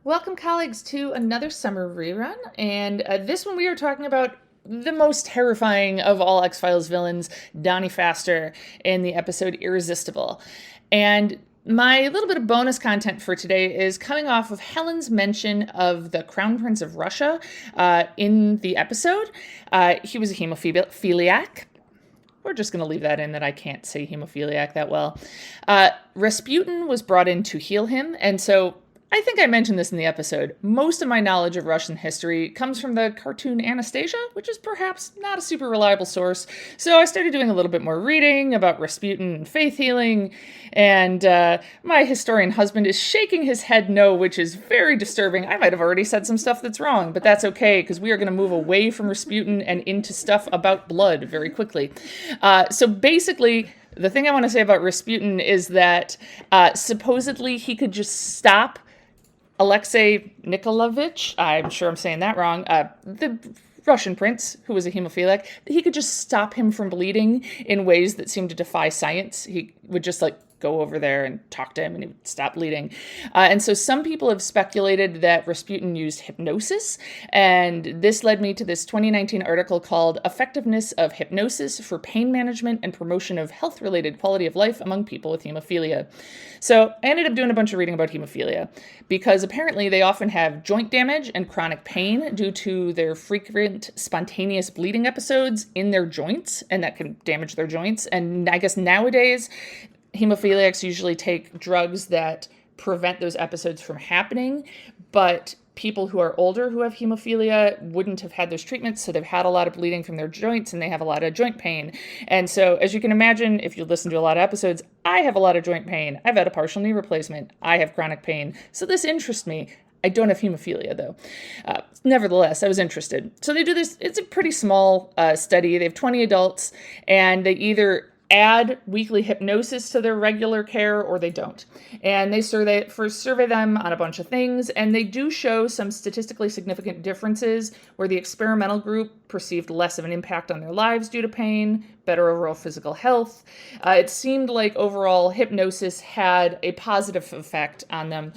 Welcome, colleagues, to another summer rerun. And this one we are talking about the most terrifying of all X-Files villains, Donnie Pfaster, in the episode Irresistible. And my little bit of bonus content for today is coming off of Helen's mention of the Crown Prince of Russia in the episode. He was a hemophiliac. We're just going to leave that in that I can't say hemophiliac that well. Rasputin was brought in to heal him, and so I think I mentioned this in the episode. Most of my knowledge of Russian history comes from the cartoon Anastasia, which is perhaps not a super reliable source. So I started doing a little bit more reading about Rasputin and faith healing, and my historian husband is shaking his head no, which is very disturbing. I might have already said some stuff that's wrong, but that's okay, because we are going to move away from Rasputin and into stuff about blood very quickly. So basically, the thing I want to say about Rasputin is that supposedly he could just stop Alexei Nikolaevich, I'm sure I'm saying that wrong, the Russian prince who was a hemophiliac, he could just stop him from bleeding in ways that seemed to defy science. He would just go over there and talk to him and he would stop bleeding. And so some people have speculated that Rasputin used hypnosis, and this led me to this 2019 article called Effectiveness of Hypnosis for Pain Management and Promotion of Health-Related Quality of Life Among People with Hemophilia. So I ended up doing a bunch of reading about hemophilia because apparently they often have joint damage and chronic pain due to their frequent spontaneous bleeding episodes in their joints, and that can damage their joints. And I guess nowadays, hemophiliacs usually take drugs that prevent those episodes from happening, but people who are older who have hemophilia wouldn't have had those treatments, so they've had a lot of bleeding from their joints and they have a lot of joint pain. And so, as you can imagine, if you listen to a lot of episodes, I have a lot of joint pain. I've had a partial knee replacement. I have chronic pain. So this interests me. I don't have hemophilia, though. Nevertheless, I was interested. So they do this. It's a pretty small study. They have 20 adults, and they either add weekly hypnosis to their regular care or they don't. And they survey them on a bunch of things, and they do show some statistically significant differences where the experimental group perceived less of an impact on their lives due to pain, better overall physical health. It seemed like overall hypnosis had a positive effect on them.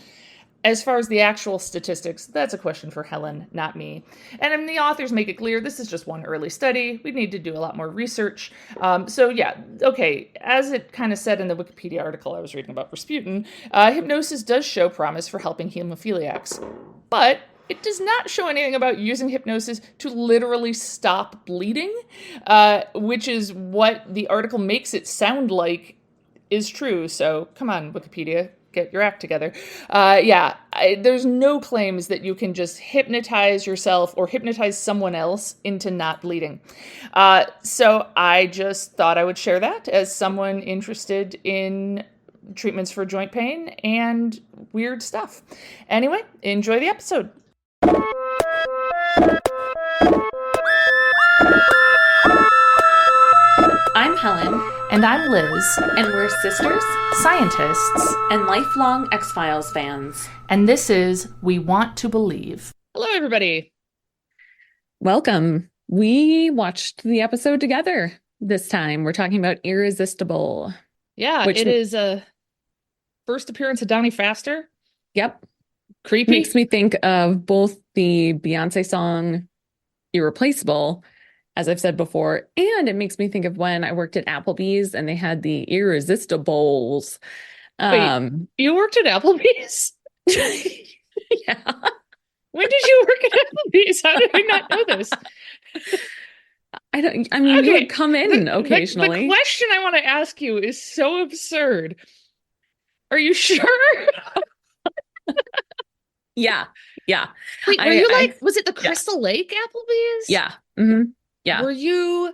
As far as the actual statistics, that's a question for Helen, not me. And the authors make it clear this is just one early study. We need to do a lot more research. Okay, as it kind of said in the Wikipedia article I was reading about Rasputin, hypnosis does show promise for helping hemophiliacs. But it does not show anything about using hypnosis to literally stop bleeding, which is what the article makes it sound like is true. So come on, Wikipedia. Get your act together. There's no claims that you can just hypnotize yourself or hypnotize someone else into not bleeding. So I just thought I would share that as someone interested in treatments for joint pain and weird stuff. Anyway, enjoy the episode. I'm Helen. And I'm Liz. And we're sisters, scientists, and lifelong X-Files fans. And this is We Want to Believe. Hello, everybody. Welcome. We watched the episode together this time. We're talking about Irresistible. Yeah, it is a first appearance of Donnie Pfaster. Yep. Creepy. Makes me think of both the Beyonce song Irreplaceable, as I've said before, and it makes me think of when I worked at Applebee's and they had the Irresistibles. Wait, you worked at Applebee's? Yeah. When did you work at Applebee's? How did I not know this? You would come in occasionally. The question I want to ask you is so absurd. Are you sure? Yeah. Wait, was it the Crystal Lake Applebee's? Yeah. Mm-hmm. Yeah. Were you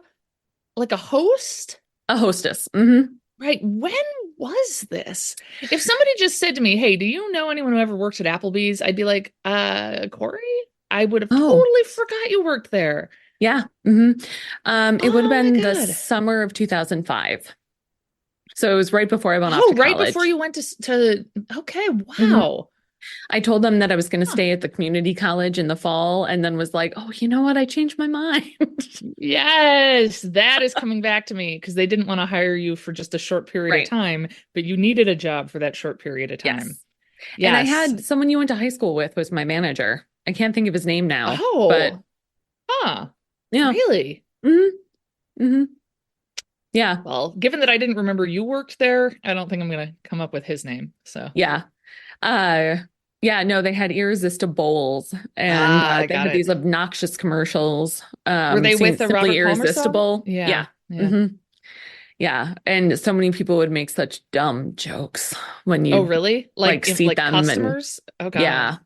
like a host? A hostess. Mm-hmm. Right. When was this? If somebody just said to me, hey, do you know anyone who ever worked at Applebee's? I'd be like, Corey? I would have totally forgot you worked there. Yeah. Mm-hmm. It would have been the summer of 2005. So it was right before I went off to college. Right before you went to okay, wow. Mm-hmm. I told them that I was going to stay at the community college in the fall, and then was like, oh, you know what? I changed my mind. Yes, that is coming back to me because they didn't want to hire you for just a short period of time, but you needed a job for that short period of time. And I Yes. had someone you went to high school with was my manager. I can't think of his name now, but Oh, huh. yeah. Really? hmm hmm Yeah. Well, given that I didn't remember you worked there, I don't think I'm gonna come up with his name. So, Yeah. Uh, yeah, no, they had Irresistibles and I they got had it. these obnoxious commercials. Were they with the Simply Robert Palmer song? Irresistible. Yeah, Yeah. yeah. hmm Yeah. And so many people would make such dumb jokes when Oh, you really? like seat Like them and customers? Oh God. yeah.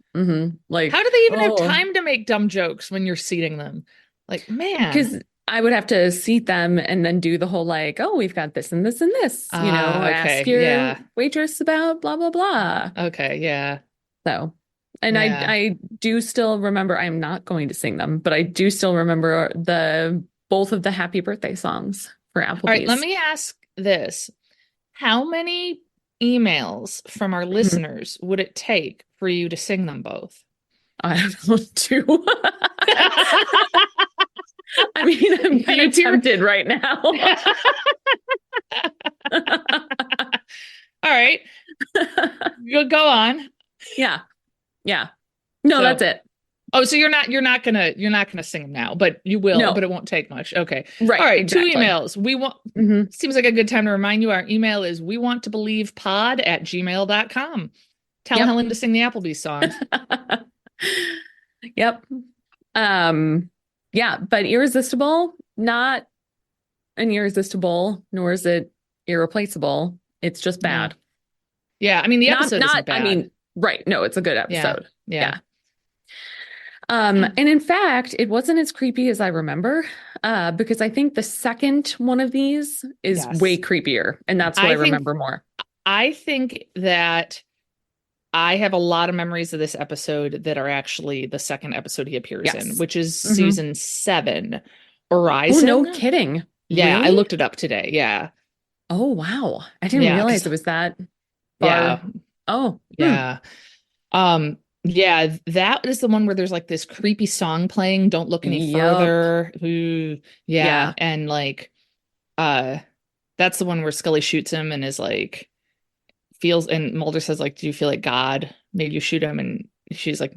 Like, How do they even have oh, time to make dumb jokes when you're seating them? Like, man. because I would have to seat them and then do the whole like, oh, we've got this and this and this, Ah, ask okay. your Yeah. waitress about blah, blah, blah. Okay, yeah. So, and Yeah. I do still remember, I'm not going to sing them, but I do still remember both of the happy birthday songs for All right, let Applebee's. me ask this. How many emails from our Mhm. listeners would it take for you to sing them both? I don't know, too. I mean, I'm kind You of hear? tempted right now. All right, you'll go on. Yeah, yeah. No, that's So, it. oh, so you're not gonna sing them now, but you will, but No, it won't take much. Okay. All right, right, two exactly. emails. We want hmm Seems like a good time to remind you our email is we want to believe pod@gmail.com. Tell Yep. Helen to sing the Applebee's song. Yep. Um, yeah, but irresistible, not an irresistible, nor is it irreplaceable. It's just No. bad. Yeah, I mean the Not, episode isn't not, I bad. mean, right. No, it's a good Yeah. episode. Yeah. Yeah. And in fact, it wasn't as creepy as I remember, because I think the second one of these is way Yes. creepier, and that's what I I think remember more. I think that I have a lot of memories of this episode that are actually the second episode he appears in, Yes. which is hmm season 7, Oh, no Horizon. kidding. Yeah, I Really? looked it up today. Yeah. Oh, wow. I didn't Yeah, realize because it was that yeah, far. Oh, yeah. Yeah, that is the one where there's like this creepy song playing, Don't Look Any Yup. Further. Ooh, yeah, Yeah. and like uh that's the one where Scully shoots him and is like feels and Mulder says like, "Do you feel like God made you shoot him?" And she's like,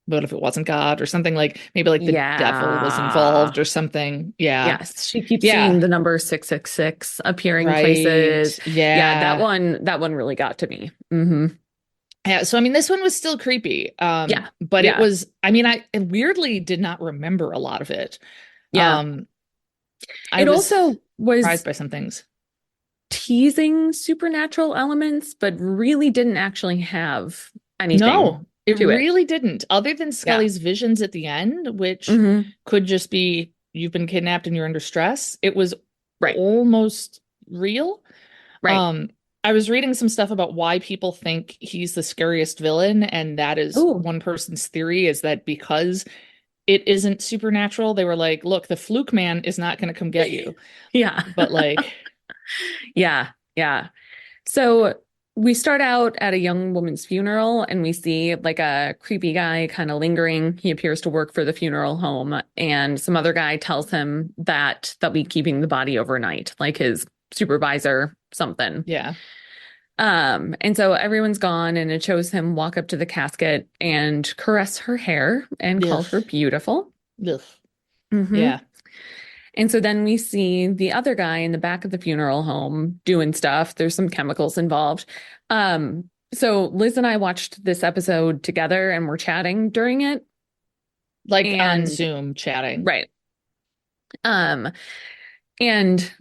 "What if it wasn't God or something like maybe like the devil was Yeah. involved or something." Yeah. Yes. She keeps seeing Yeah. the number 666 appearing Right. places. Yeah, Yeah. that one really got to me. Yeah, so I mean this one was still creepy. Yeah. But it Yeah. was I mean I weirdly did not remember a lot of it. Yeah. Um I It was also surprised was by some things. teasing supernatural elements, but really didn't actually have anything No, it to it. really didn't, other than Yeah. Scully's visions at the end, which hmm could just be you've been kidnapped and you're under stress. It was Right. almost real. Right. Um, I was reading some stuff about why people think he's the scariest villain, and that is Oh, one person's theory is that because it isn't supernatural, they were like, look, the fluke man is not going to come get you. yeah. But like, Yeah. Yeah. So we start out at a young woman's funeral and we see like a creepy guy kind of lingering. He appears to work for the funeral home, and some other guy tells him that they'll be keeping the body overnight, like his supervisor, something. yeah. And so everyone's gone and it shows him walk up to the casket and caress her hair and Ugh. call her beautiful. Ugh. hmm Yeah. And so then we see the other guy in the back of the funeral home doing stuff. There's some chemicals involved. So Liz and I watched this episode together and we're chatting during it. Like on And Zoom chatting. right. Um, and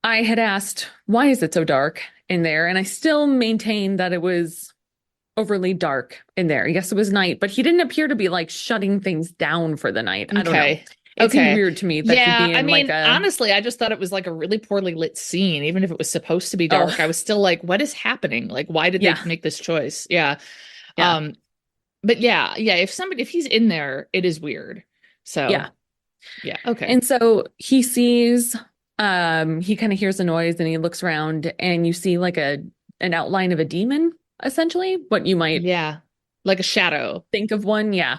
I had asked, why is it so dark in there? And I still maintain that it was overly dark in there. Yes, it was night, but he didn't appear to be like shutting things down for the night. I don't know. Okay. It seemed Okay. weird to me that he'd Yeah, be I in like mean, a, honestly, I just thought it was like a really poorly lit scene. Even if it was supposed to be oh, dark, I was still like, what is happening? Like, why did they yeah, make this choice? Yeah. yeah, Um, but yeah, if he's in there, it is weird. yeah. So yeah, okay. And so he sees, he kind of hears a noise and he looks around and you see like an outline of a demon, essentially, what you might Yeah. Like a shadow. think of one. Yeah.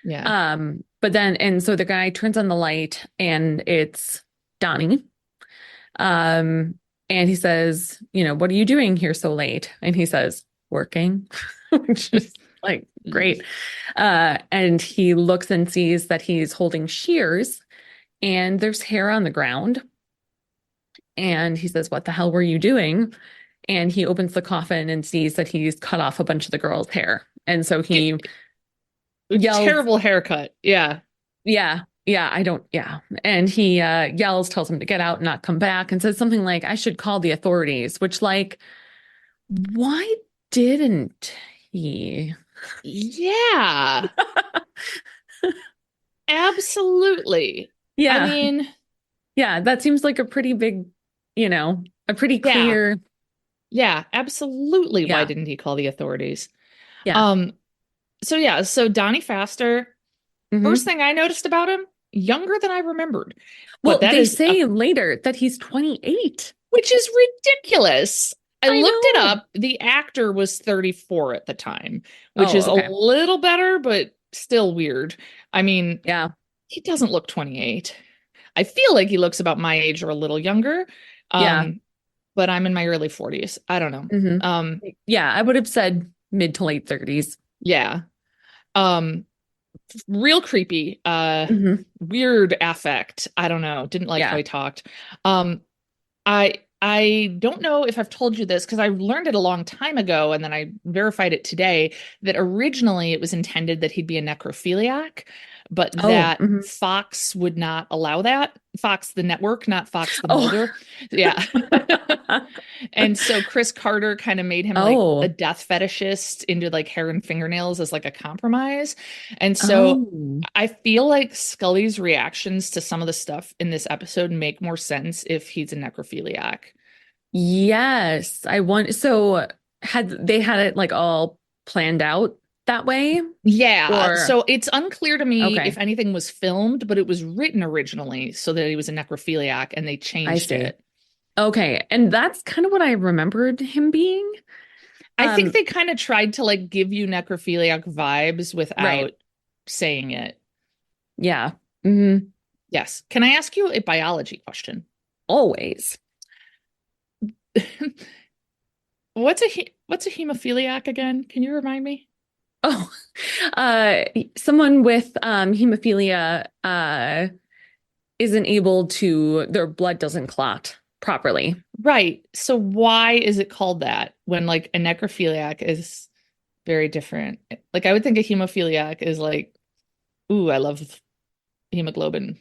Yeah. But then, and so the guy turns on the light and it's Donnie. And he says, what are you doing here so late? And he says, working. which is like great. And he looks and sees that he's holding shears and there's hair on the ground. And he says, "What the hell were you doing?" And he opens the coffin and sees that he's cut off a bunch of the girl's hair. And so he yells, Terrible haircut. Yeah. yeah, yeah, I don't, yeah. And he yells, tells him to get out and not come back, and says something like, "I should call the authorities," which, like, why didn't he? Yeah. Absolutely. I Yeah, mean, yeah, that seems like a pretty big, a pretty yeah. clear, Yeah, absolutely. Why yeah, didn't he call the authorities? yeah. Um, so yeah, so Donnie Faster, first Hmm. thing I noticed about him, younger than I remembered. But Well, that they is a say later that he's 28. which is ridiculous. I I looked it know. up. The actor was 34 at the time, which Oh, is a okay. little better, but still weird. I mean, Yeah. he doesn't look 28. I feel like he looks about my age or a little younger. Yeah. Um, but I'm in my early 40s. I don't know. Hmm. Um, Yeah, I would have said mid to late 30s. yeah. Um, real creepy, Hmm. weird affect. I don't know. Didn't like how Yeah. he talked. Um, I don't know if I've told you this because I learned it a long time ago and then I verified it today that originally it was intended that he'd be a necrophiliac, but Oh, that Fox would not allow that. Fox the network, not Fox the oh. Mulder. Yeah. And so Chris Carter kind of made him like a Oh. death fetishist into like hair and fingernails as like a compromise. And so Oh. I feel like Scully's reactions to some of the stuff in this episode make more sense if he's a necrophiliac. Yes. I want so had it like all planned out that way? Yeah, Or so it's unclear to me if okay, anything was filmed, but it was written originally so that he was a necrophiliac and they I changed see. it. Okay. And that's kind of what I remembered him being. I think Um, they kind of tried to like give you necrophiliac vibes right. without saying it. Yeah. Hmm. Yes. Can I ask you a biology question? Always. What's a hemophiliac again? Can you remind me? Oh, uh, someone with hemophilia isn't able to, their blood doesn't clot properly. Right. So why is it called that when like a necrophiliac is very different? Like I would think a hemophiliac is like, ooh, I love hemoglobin.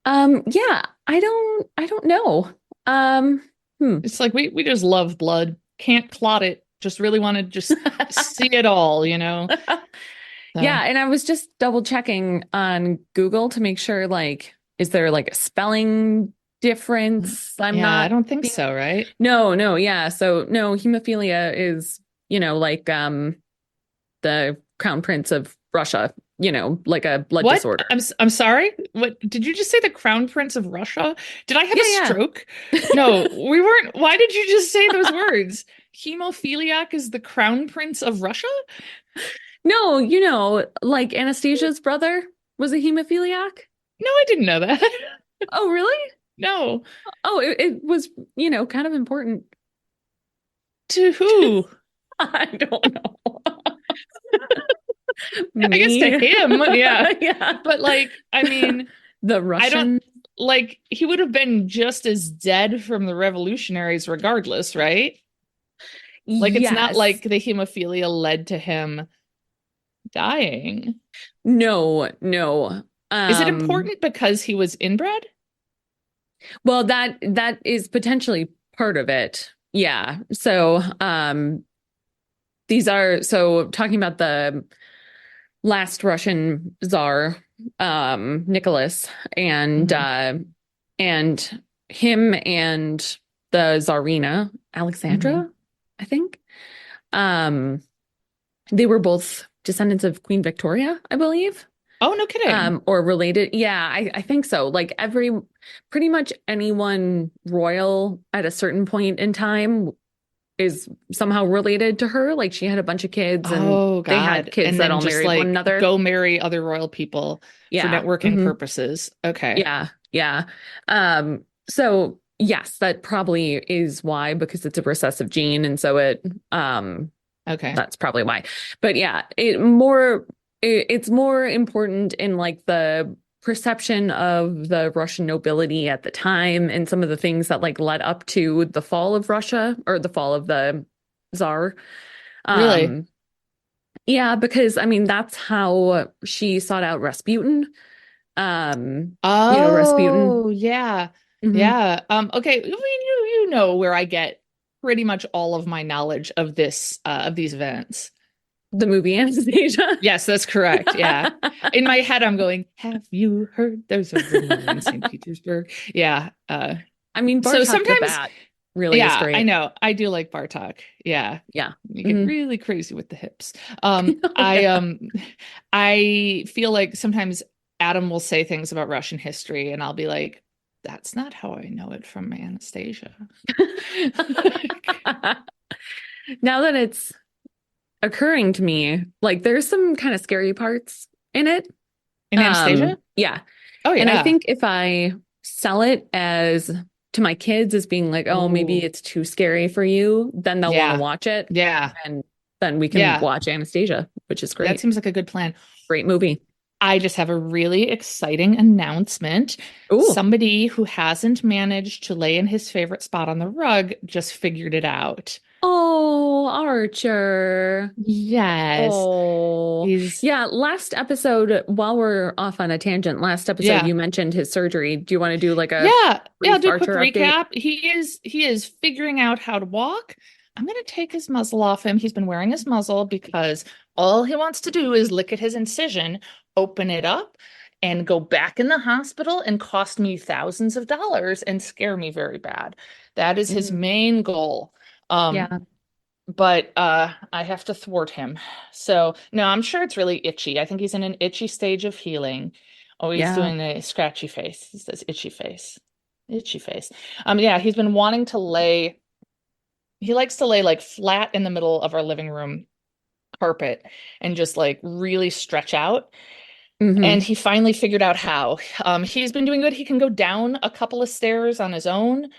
Yeah, I don't know. Um, hmm. It's like we just love blood. Can't clot it. Just really want to just see it all, you know? So Yeah, and I was just double checking on Google to make sure, like, is there like a spelling difference? I'm yeah, I not don't think being, so, right? no, no, yeah. So no, hemophilia is, like the Crown Prince of Russia, like a blood What? disorder. I'm sorry. What did you just say? The Crown Prince of Russia? Did I have a Yeah, stroke? yeah. No, we weren't. Why did you just say those words? Hemophiliac is the Crown Prince of Russia? No, like Anastasia's brother was a hemophiliac. No, I didn't know that. Oh, really? No. Oh, it was, kind of important. To who? I don't know. I guess to Me? him, yeah. Yeah. But like, I mean, The I don't Russian? like he would have been just as dead from the revolutionaries regardless, right? Like it's not Yes. like the hemophilia led to him dying. No, no. Is it Um, important because he was inbred? well, that is potentially part of it. Yeah. So, so talking about the last Russian Tsar, Nicholas, and Hmm. uh and him and the Tsarina, Hmm. Alexandra, I think. Um, they were both descendants of Queen Victoria, I believe. Oh, no kidding. Or related. Yeah, I think so. Like pretty much anyone royal at a certain point in time is somehow related to her. Like she had a bunch of kids and Oh they had God. kids And that then all just married one like another. go marry other royal people for Yeah. networking Hmm. purposes. Okay. Yeah. Yeah. So yes, that probably is why, because it's a recessive gene. And so it, um, Okay. That's probably why. But yeah, it's more important in like the perception of the Russian nobility at the time and some of the things that like led up to the fall of Russia or the fall of the Tsar. Really? Um, yeah, because I mean that's how she sought out Rasputin. Rasputin. Oh, yeah. Hmm. Yeah. Okay. I mean, you know where I get pretty much all of my knowledge of of these events. The movie Anastasia. Yes, that's correct. Yeah. In my head, I'm going, have you heard there's a rumor in St. Petersburg? Yeah. I mean, So Bartok the sometimes, Bat really is yeah, I great. know. I do like Bartok. Yeah. Yeah. You get Hmm. really crazy with the hips. Oh yeah. I feel like sometimes Adam will say things about Russian history, and I'll be like, that's not how I know it from Anastasia. Now that it's occurring to me, like there's some kind of scary parts in it. In Anastasia? Yeah. Oh And I yeah. think if I sell it as to my kids as being like, oh, maybe Ooh. it's too scary for you, then they'll want to Yeah. watch it. Yeah. And then we can Yeah. watch Anastasia, which is That great. seems like a good plan. Great movie. I just have a really exciting announcement. Ooh. Somebody who hasn't managed to lay in his favorite spot on the rug just figured it out. Oh, Archer. Yes. Oh, He's yeah. Last episode, while we're off on a tangent, last episode yeah. you mentioned his surgery. Do you want to do like a Yeah. Yeah, I'll brief do a quick Archer update? recap. He is figuring out how to walk. I'm gonna take his muzzle off him. He's been wearing his muzzle because all he wants to do is lick at his incision, open it up, and go back in the hospital and cost me thousands of dollars and scare me very bad. That is his Mm, main goal. Um, yeah, but I have to thwart him. So no, I'm sure it's really itchy. I think he's in an itchy stage of healing. Oh, he's yeah. doing a scratchy face. He says itchy face. Itchy face. Yeah, he's been wanting to lay, he likes to lay like flat in the middle of our living room carpet and just like really stretch out. And Hmm. he finally figured out how. He's been doing good. He can go down a couple of stairs on his own.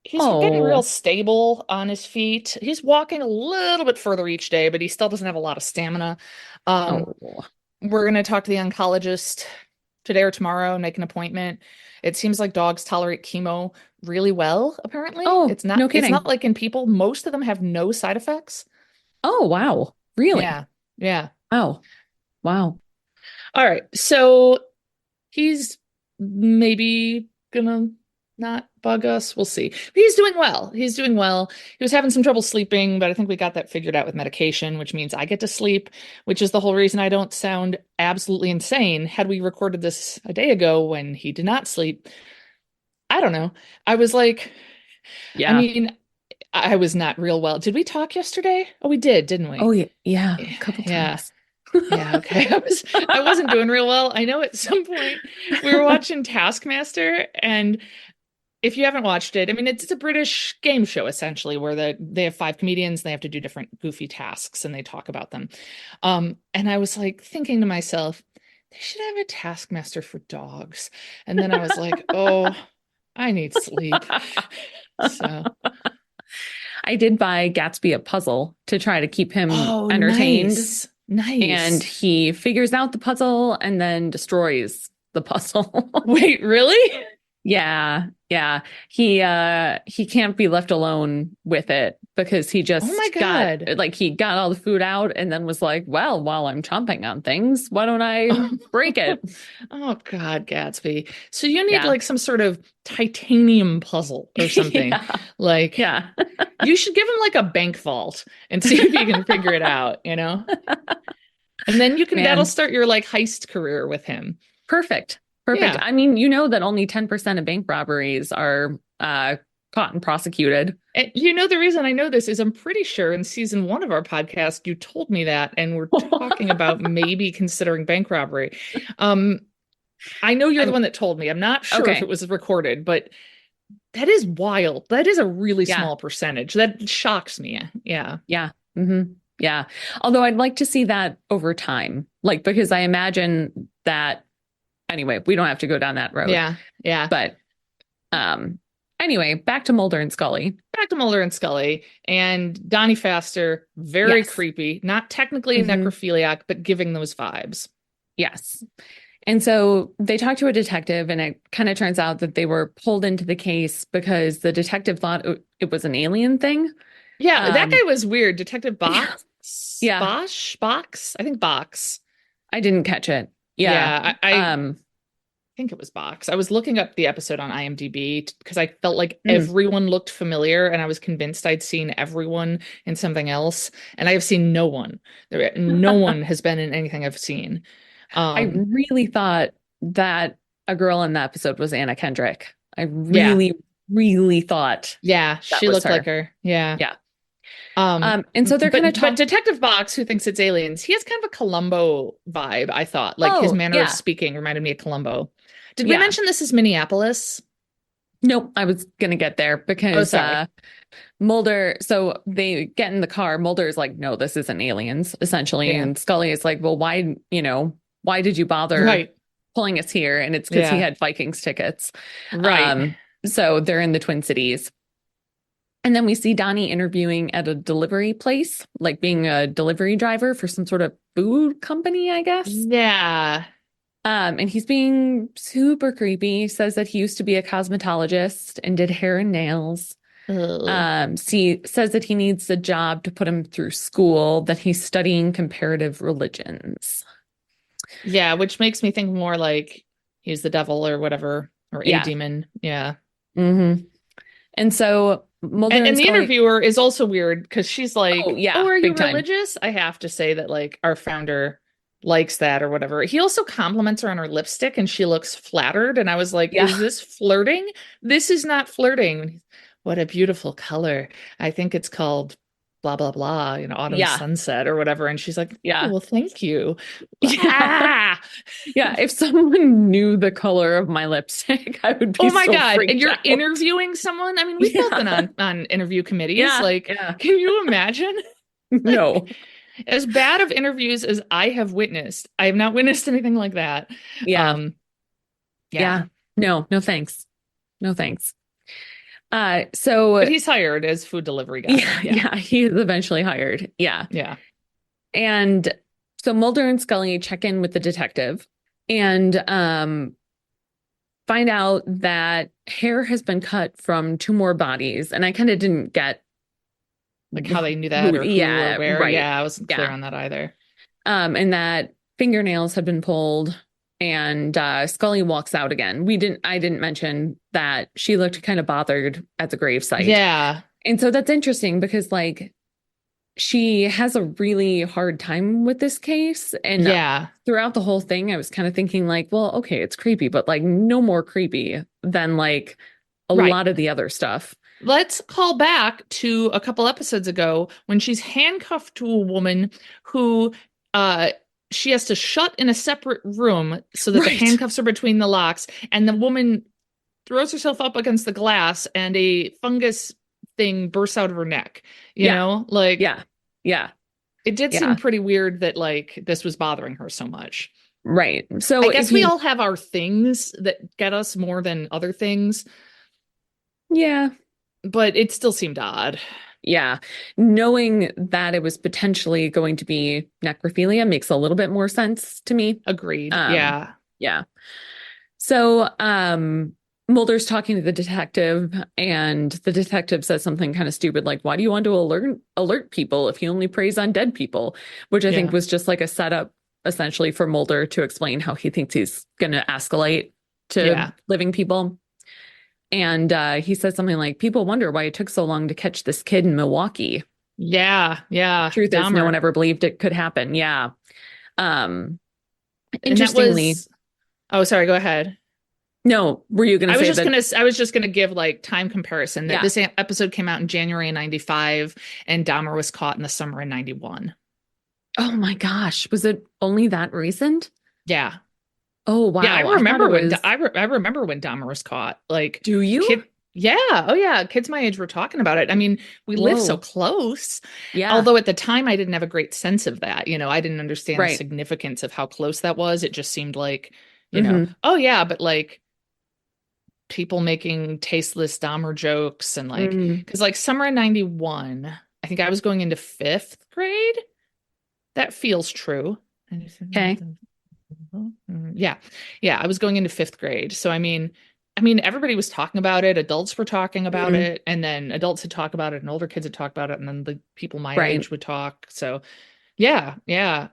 He's getting real Oh, stable on his feet. He's walking a little bit further each day, but he still doesn't have a lot of stamina. Um, oh, we're going to talk to the oncologist today or tomorrow and make an appointment. It seems like dogs tolerate chemo really well, apparently. oh, It's not no it's not kidding. like in people. Most of them have no side effects. Oh, wow. Really? Yeah. Yeah. Oh, wow. All right. So he's maybe gonna not bug us. We'll see. But he's doing well. He's doing well. He was having some trouble sleeping, but I think we got that figured out with medication, which means I get to sleep, which is the whole reason I don't sound absolutely insane. Had we recorded this a day ago when he did not sleep, I don't know. I was like, I Yeah. mean, I was not real well. Did we talk yesterday? Oh, we did, didn't Oh, we? yeah. Yeah. A couple Yeah. times. Yeah, okay. I wasn't doing real well. I know at some point we were watching Taskmaster, and if you haven't watched it, I mean it's a British game show essentially where they have five comedians and they have to do different goofy tasks and they talk about them. And I was like thinking to myself, they should have a Taskmaster for dogs. And then I was like, oh, I need sleep. So, I did buy Gatsby a puzzle to try to keep him oh, entertained, nice. and Nice. he figures out the puzzle and then destroys the puzzle. Wait, really? Yeah, yeah. He can't be left alone with it because he Oh my just got God. like he got all the food out and then was like, well, while I'm chomping on things, why don't I break it? Oh God, Gatsby. So you need Yeah. like some sort of titanium puzzle or something. Yeah. Like Yeah. you should give him like a bank vault and see if he can figure it out, you know? And then that'll Man, start your like heist career with him. perfect. Perfect. Yeah. I mean, you know that only 10% of bank robberies are caught and prosecuted. And you know the reason I know this is I'm pretty sure in season one of our podcast you told me that and we're talking about maybe considering bank robbery. Um, I know you're the I'm one that told me. I'm not sure if it okay. was recorded, but that is wild. That is a really Yeah. small percentage. That shocks me. Yeah. Yeah. Yeah. Although I'd like to see that over time. Like, because I imagine that anyway, we don't have to go down that road. Yeah. Yeah. But um Anyway, back to Mulder and Scully. Back to Mulder and Scully and Donnie Pfaster, very Yes. creepy, not technically a Hmm. necrophiliac, but giving those vibes. Yes. And so they talked to a detective, and it kind of turns out that they were pulled into the case because the detective thought it was an alien thing. Yeah, that Um, guy was weird. Detective yeah, yeah, Box? I think Box. I didn't catch it. Yeah. Yeah, I think it was Box. I was looking up the episode on IMDb because I felt like Mm. everyone looked familiar and I was convinced I'd seen everyone in something else. And I have seen no one. No one has been in anything I've seen. I Um, really thought that a girl in the episode was Anna Kendrick. I yeah, really, really thought yeah, that she was looked like her. her. Yeah. Yeah. And so they're kind of But talk. Detective Box, who thinks it's aliens, he has kind of a Columbo vibe, I thought. Like his Oh, manner of yeah, speaking reminded me of Columbo. Did we yeah. mention this is Minneapolis? Nope, I was gonna get there Oh, because sorry. Mulder, so they get in the car. Mulder is like, no, this isn't aliens, essentially. Yeah. And Scully is like, well, why did you bother Right. pulling us here? And it's because he Yeah. had Vikings tickets. Right. Um, so they're in the Twin Cities. And then we see Donnie interviewing at a delivery place, like being a delivery driver for some sort of food company, I guess. Yeah. And he's being super creepy. Says that he used to be a cosmetologist and did hair and nails. Ugh. Says that he needs a job to put him through school, that he's studying comparative religions. Yeah, which makes me think more like he's the devil or whatever, or a Yeah. demon. Yeah. Hmm. And so Mulder and And the Scully, interviewer is also weird because she's oh, like, "Oh, yeah, are you big time. religious?" I have to say that like our founder likes that or whatever. He also compliments her on her lipstick and she looks flattered. And I was like, Yeah. "Is this flirting? This is not flirting. What a beautiful color. I think it's called blah blah blah, autumn Yeah. sunset or whatever." And she's like, "Oh, Yeah. well, thank you." Yeah. Ah! Yeah. If someone knew the color of my lipstick, I would be Oh my so God. And freaked you're out. interviewing someone? I mean, we've both been Yeah. on interview committees. Yeah. Like, Yeah. can you imagine? No. Like, as bad of interviews as I have witnessed, I have not witnessed anything like that. Yeah. Um, yeah. Yeah. No, no thanks. No thanks. So But he's hired as food delivery guy. yeah, Yeah. yeah, he is eventually hired. Yeah. Yeah. And so Mulder and Scully check in with the detective and find out that hair has been cut from two more bodies. And I kind of didn't get Like how they knew that who, or who or yeah, where. right. Yeah, I wasn't clear Yeah. on that either. And that fingernails had been pulled and Scully walks out again. I didn't mention that she looked kind of bothered at the gravesite. Yeah. And so that's interesting because like she has a really hard time with this case. And Yeah. throughout the whole thing, I was kind of thinking like, well, okay, it's creepy, but like no more creepy than like a Right. lot of the other stuff. Let's call back to a couple episodes ago when she's handcuffed to a woman who she has to shut in a separate room so that the Right. handcuffs are between the locks, and the woman throws herself up against the glass and a fungus thing bursts out of her neck. Yeah. Like Yeah. Yeah. it did seem Yeah. pretty weird that like this was bothering her so much. Right. So I if guess we you, all have our things that get us more than other things, yeah. but it still seemed odd. Yeah. Knowing that it was potentially going to be necrophilia makes a little bit more sense to me. Agreed. Um, Yeah. yeah. So, Mulder's talking to the detective, and the detective says something kind of stupid, like, "Why do you want to alert people if he only preys on dead people?" Which I think Yeah. was just like a setup, essentially, for Mulder to explain how he thinks he's going to escalate to Yeah. living people. And he says something like, "People wonder why it took so long to catch this kid in Milwaukee." Yeah. Yeah. Truth is, no one Dahmer. ever believed it could happen. Yeah. Um, And that interestingly, was, oh, sorry, go ahead. no, were you going to say that? I was just gonna give like time comparison that Yeah. this episode came out in January of 95 and Dahmer was caught in the summer of 91. Oh my gosh, was it only that recent? Yeah. Oh wow, Yeah, I I thought remember it when was. I remember when Dahmer was caught. Like Do you? kid Yeah, oh yeah, kids my age were talking about it. I mean, we live so Whoa. close. Yeah. Although at the time I didn't have a great sense of that. I didn't understand the Right. significance of how close that was. It just seemed like, Hmm. oh yeah, but like people making tasteless Dahmer jokes and like, Mm, because like summer of 91, I think I was going into fifth grade. That feels true. okay. Yeah. Yeah, I was going into fifth grade. So I mean, everybody was talking about it. Adults were talking about Mm, it, and then adults had talked about it, and older kids had talked about it, and then the people my right. age would talk. So yeah, yeah,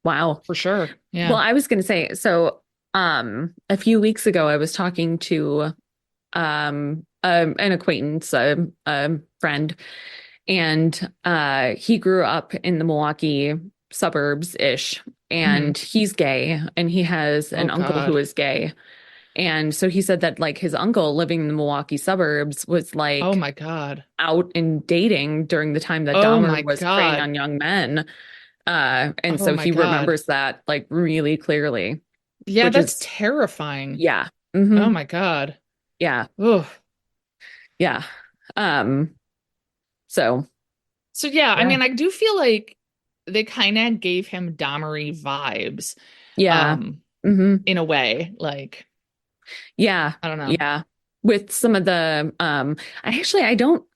Wow. for sure. Well, Yeah. I was going to say, so a few weeks ago, I was talking to an acquaintance, a friend, and he grew up in the Milwaukee suburbs-ish, Hmm. and he's gay, and he has Oh an uncle who God. is gay. And so he said that like his uncle living in the Milwaukee suburbs was Oh like my God. out and dating during the time that Oh Dahmer my was preying God. on young men. And Oh so my he God. remembers that like really clearly, Yeah, which that's is, terrifying. yeah. Oh Hmm. my God. Yeah. Oh. Yeah. Um, so So yeah, I yeah. mean, I do feel like they kind of gave him Dahmery vibes, Yeah. um, Hmm. in a way. Like, Yeah. I don't know. Yeah. With some of the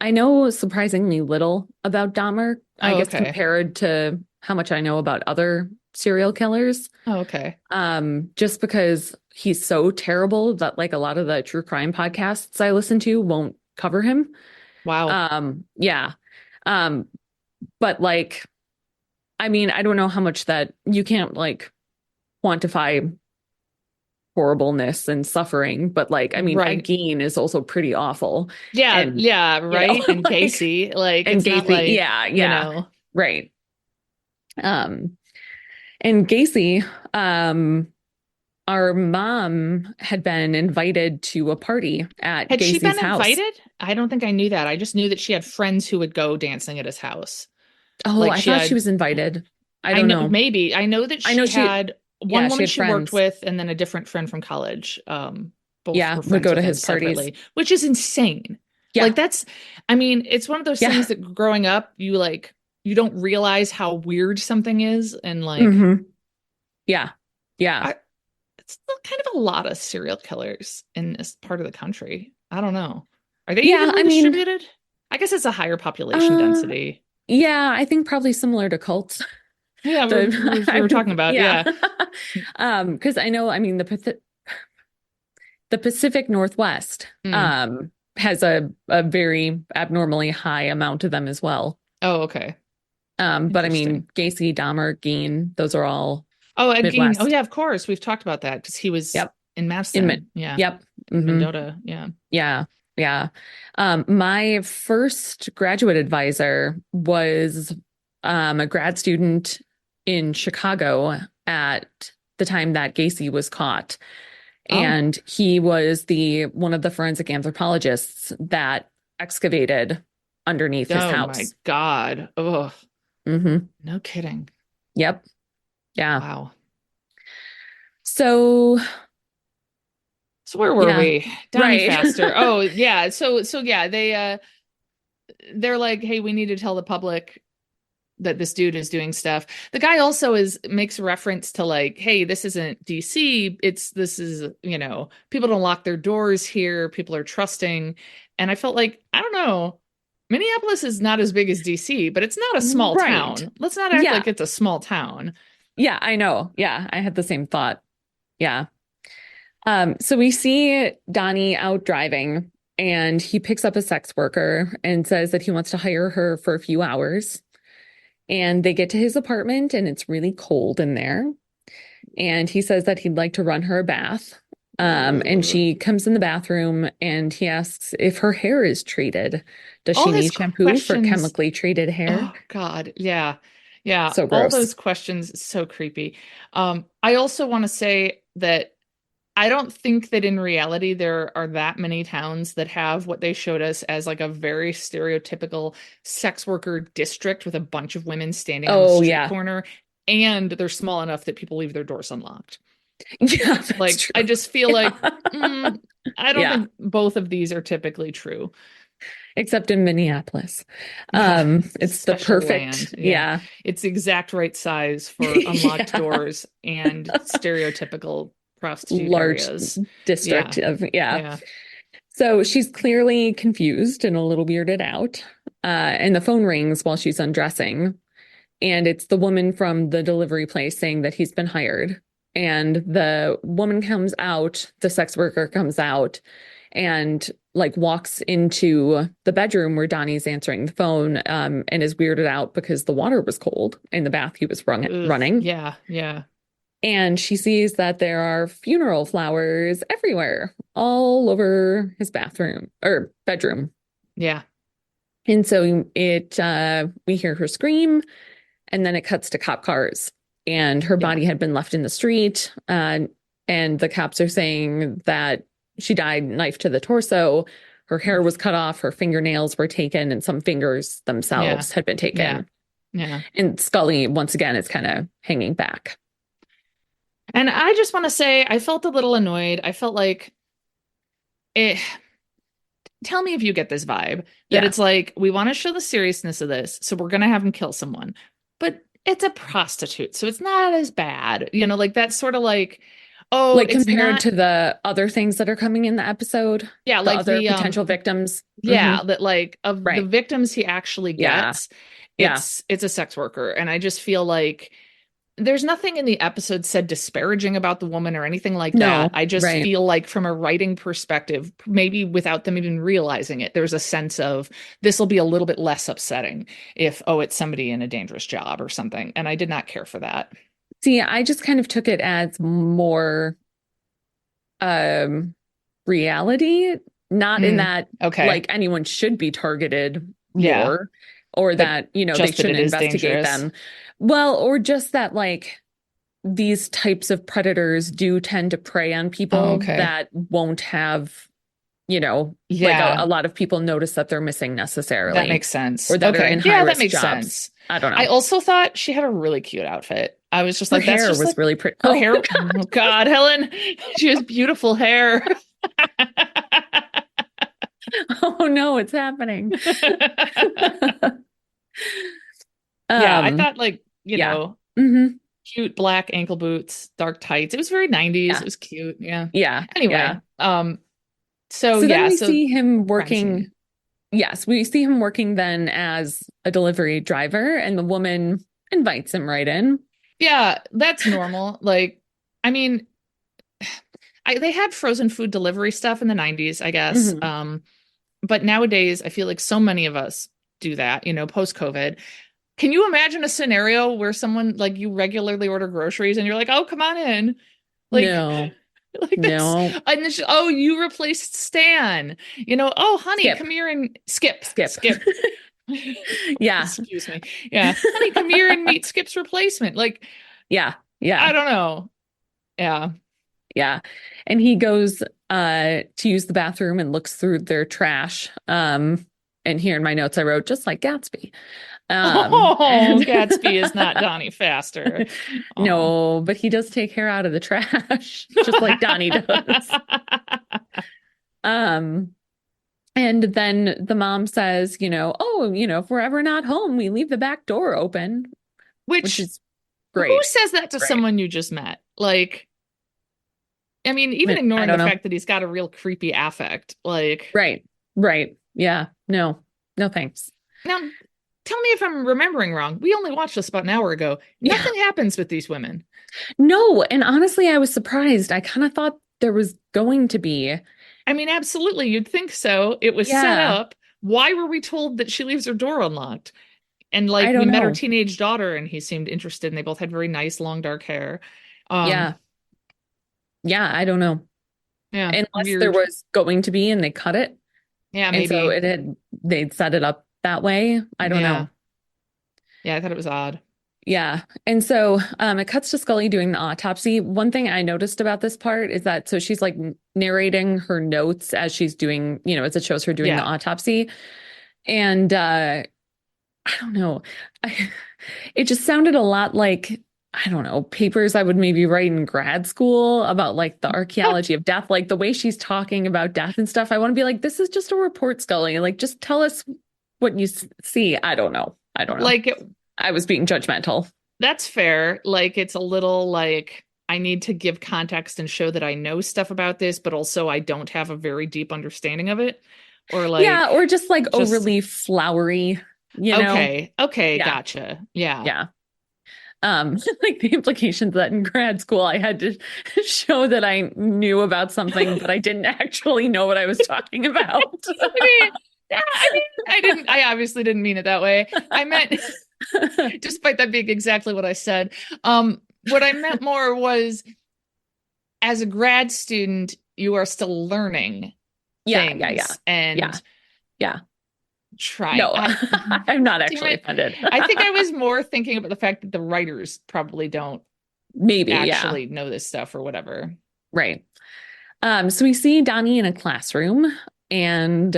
I know surprisingly little about Dahmer, I Oh, guess okay. compared to how much I know about other serial killers. Oh, okay. Just because he's so terrible that like a lot of the true crime podcasts I listen to won't cover him. Wow. Yeah. Um, but like, I mean, I don't know how much that you can't like quantify horribleness and suffering, but like, I mean, Ed Right. Gein is also pretty awful. Yeah, And, yeah, you know, right. And like, Gacy, like, and it's not Gacy, like, yeah, you yeah, know, right. Um, and Gacy, our mom had been invited to a party at had she Gacy's been house. invited? I don't think I knew that. I just knew that she had friends who would go dancing at his house. Oh, Like I she thought she had, was invited. I I don't know, know. maybe. I know that I know she she, had one yeah, she woman had she worked friends. with and then a different friend from college. Both Yeah, were would friends go with to him his parties. separately, which is insane. Yeah, Like that's, I mean, it's one of those things yeah. that growing up, you don't realize how weird something is. And like, Hmm. Yeah, yeah. I, it's still kind of a lot of serial killers in this part of the country. I don't know. Are they Yeah, evenly I mean, distributed? I guess it's a higher population uh, density. yeah, I think probably similar to cults. Yeah, we were talking about, Yeah. yeah. Because I know, I mean, the Pacific Northwest Mm, has a very abnormally high amount of them as well. oh, okay. But I Interesting. mean, Gacy, Dahmer, Gein, those are all Oh, Ed Gein. Oh, Midwest. yeah, of course. We've talked about that because he was Yep. in In Mid. Madison. Yeah. Yep. In Hmm. Mendota. Yeah. Yeah. Yeah. My first graduate advisor was a grad student in Chicago at the time that Gacy was caught. Oh. And he was the one of the forensic anthropologists that excavated underneath his Oh my house. God. Oh, Hmm. no kidding. Yep. Yeah. Wow. So, So where were yeah. we? Donnie Right. Faster. Oh, yeah. So yeah, they're like, "Hey, we need to tell the public that this dude is doing stuff." The guy also is makes reference to like, "Hey, this isn't DC. This is, people don't lock their doors here. People are trusting." And I felt like, I don't know. Minneapolis is not as big as DC, but it's not a small Right. town. Let's not act Yeah. like it's a small town. Yeah, I know. Yeah, I had the same thought. Yeah. So we see Donnie out driving and he picks up a sex worker and says that he wants to hire her for a few hours. And they get to his apartment and it's really cold in there. And he says that he'd like to run her a bath. And Ugh. she comes in the bathroom and he asks if her hair is treated. Does All she his need shampoo for questions. chemically treated hair? Oh God. Yeah. Yeah. So All gross. those questions, so creepy. I also want to say that I don't think that in reality there are that many towns that have what they showed us as like a very stereotypical sex worker district with a bunch of women standing on the Oh, street yeah. corner, and they're small enough that people leave their doors unlocked. Yeah, that's Like, I true. just feel like, Yeah. I don't Yeah. think both of these are typically true. Except in Minneapolis. Yeah, It's the special land. perfect, Yeah, yeah. it's the exact right size for unlocked Yeah. doors and stereotypical prostitute large areas. district Yeah. of, yeah. Yeah. So she's clearly confused and a little weirded out. And the phone rings while she's undressing. And it's the woman from the delivery place saying that he's been hired. And the woman comes out, the sex worker comes out and like walks into the bedroom where Donnie's answering the phone, and is weirded out because the water was cold in the bath he was Ugh. running. Yeah. Yeah. And she sees that there are funeral flowers everywhere, all over his bathroom or bedroom. Yeah. And so we hear her scream, and then it cuts to cop cars, and her Yeah. body had been left in the street. And the cops are saying that she died knife to the torso. Her hair was cut off, her fingernails were taken, and some fingers Yeah. themselves had been Yeah. taken. Yeah. And Scully, once again, is kind of hanging back. And I just want to say, I felt a little annoyed. I felt like it. Tell me if you get this vibe that Yeah. it's like, we want to show the seriousness of this, so we're going to have him kill someone. But it's a prostitute, so it's not as bad. Like that's sort of like, oh, Like it's compared not. to the other things that are coming in the episode, Yeah, the like other the potential victims. yeah, that like of the Right. victims he actually Yeah. gets, Yeah. it's a sex worker. And I just feel like there's nothing in the episode said disparaging about the woman or anything like that. No. I just Right. feel like from a writing perspective, maybe without them even realizing it, there's a sense of this will be a little bit less upsetting if, oh, it's somebody in a dangerous job or something. And I did not care for that. See, I just kind of took it as more reality, not in that Okay. like anyone should be targeted Yeah. more, or But that, they just that shouldn't it is investigate dangerous. them. Well, or just that like these types of predators do tend to prey on Oh, people okay. that won't have, like Yeah. a lot of people notice that they're missing necessarily. That makes sense. Or that are Okay. in Yeah, that high-risk makes jobs. sense. I don't know. I also thought she had a really cute outfit. I was just Her like, that's hair just was like really pretty. her Oh, hair. Oh God, Helen, she has beautiful hair. oh no, it's happening. Yeah, I thought like, yeah. Mm-hmm. cute black ankle boots, dark tights. It was very 90s. Yeah. It was cute. Yeah. Yeah. Anyway, Yeah. so then yeah, we so see him crime working. scene. Yes, we see him working then as a delivery driver, and the woman invites him right in. Yeah, that's normal. Like, I mean, they had frozen food delivery stuff in the 90s, I guess. Mhm. But nowadays, I feel like so many of us do that, post COVID. Can you imagine a scenario where someone like you regularly order groceries and you're like, oh, come on in? Like, No, like that's, no. and then oh, you replaced Stan. Oh, honey, Skip. come here and skip. Yeah. Excuse me. Yeah. Honey, come here and meet Skip's replacement. Like, Yeah. Yeah. I don't know. Yeah. Yeah. And he goes to use the bathroom and looks through their trash. And here in my notes I wrote, just like Gatsby. Gatsby is not Donnie Faster. No, but he does take hair out of the trash, just like Donnie does. And then the mom says, oh, if we're ever not home, we leave the back door open, which is great. Who says that to someone you just met? Like, I mean, even ignoring the fact that he's got a real creepy affect, like. Right. Yeah. No, thanks. Now, tell me if I'm remembering wrong. We only watched this about an hour ago. Nothing happens with these women. No, and honestly, I was surprised. I kind of thought there was going to be. I mean, absolutely, you'd think so. It was set up. Why were we told that she leaves her door unlocked? And like we met her teenage daughter and he seemed interested and they both had very nice long dark hair. Yeah, I don't know. Yeah. Unless there was going to be and they cut it. Yeah, maybe. And so they'd set it up that way. I don't know. Yeah, I thought it was odd. Yeah. And so it cuts to Scully doing the autopsy. One thing I noticed about this part is that so she's like narrating her notes as she's doing, as it shows her doing the autopsy. And I don't know. It just sounded a lot like, I don't know, papers I would maybe write in grad school about like the archaeology of death, like the way she's talking about death and stuff. I want to be like, this is just a report, Scully. Like, just tell us what you see. I don't know. Like, I was being judgmental. That's fair. Like, it's a little like, I need to give context and show that I know stuff about this, but also I don't have a very deep understanding of it. Or Yeah, like, or just like just overly flowery, you know? okay, okay, Yeah, gotcha. Yeah. yeah. Like the implications that in grad school I had to show that I knew about something, but I didn't actually know what I was talking about. I mean, yeah, I obviously didn't mean it that way. I meant, despite that being exactly what I said, what I meant more was as a grad student, you are still learning Yeah, yeah, yeah. things Yeah, and yeah. trying. No, I'm not Damn actually it. offended. I think I was more thinking about the fact that the writers probably don't Maybe, yeah. actually know this stuff or whatever. Right. So we see Donnie in a classroom and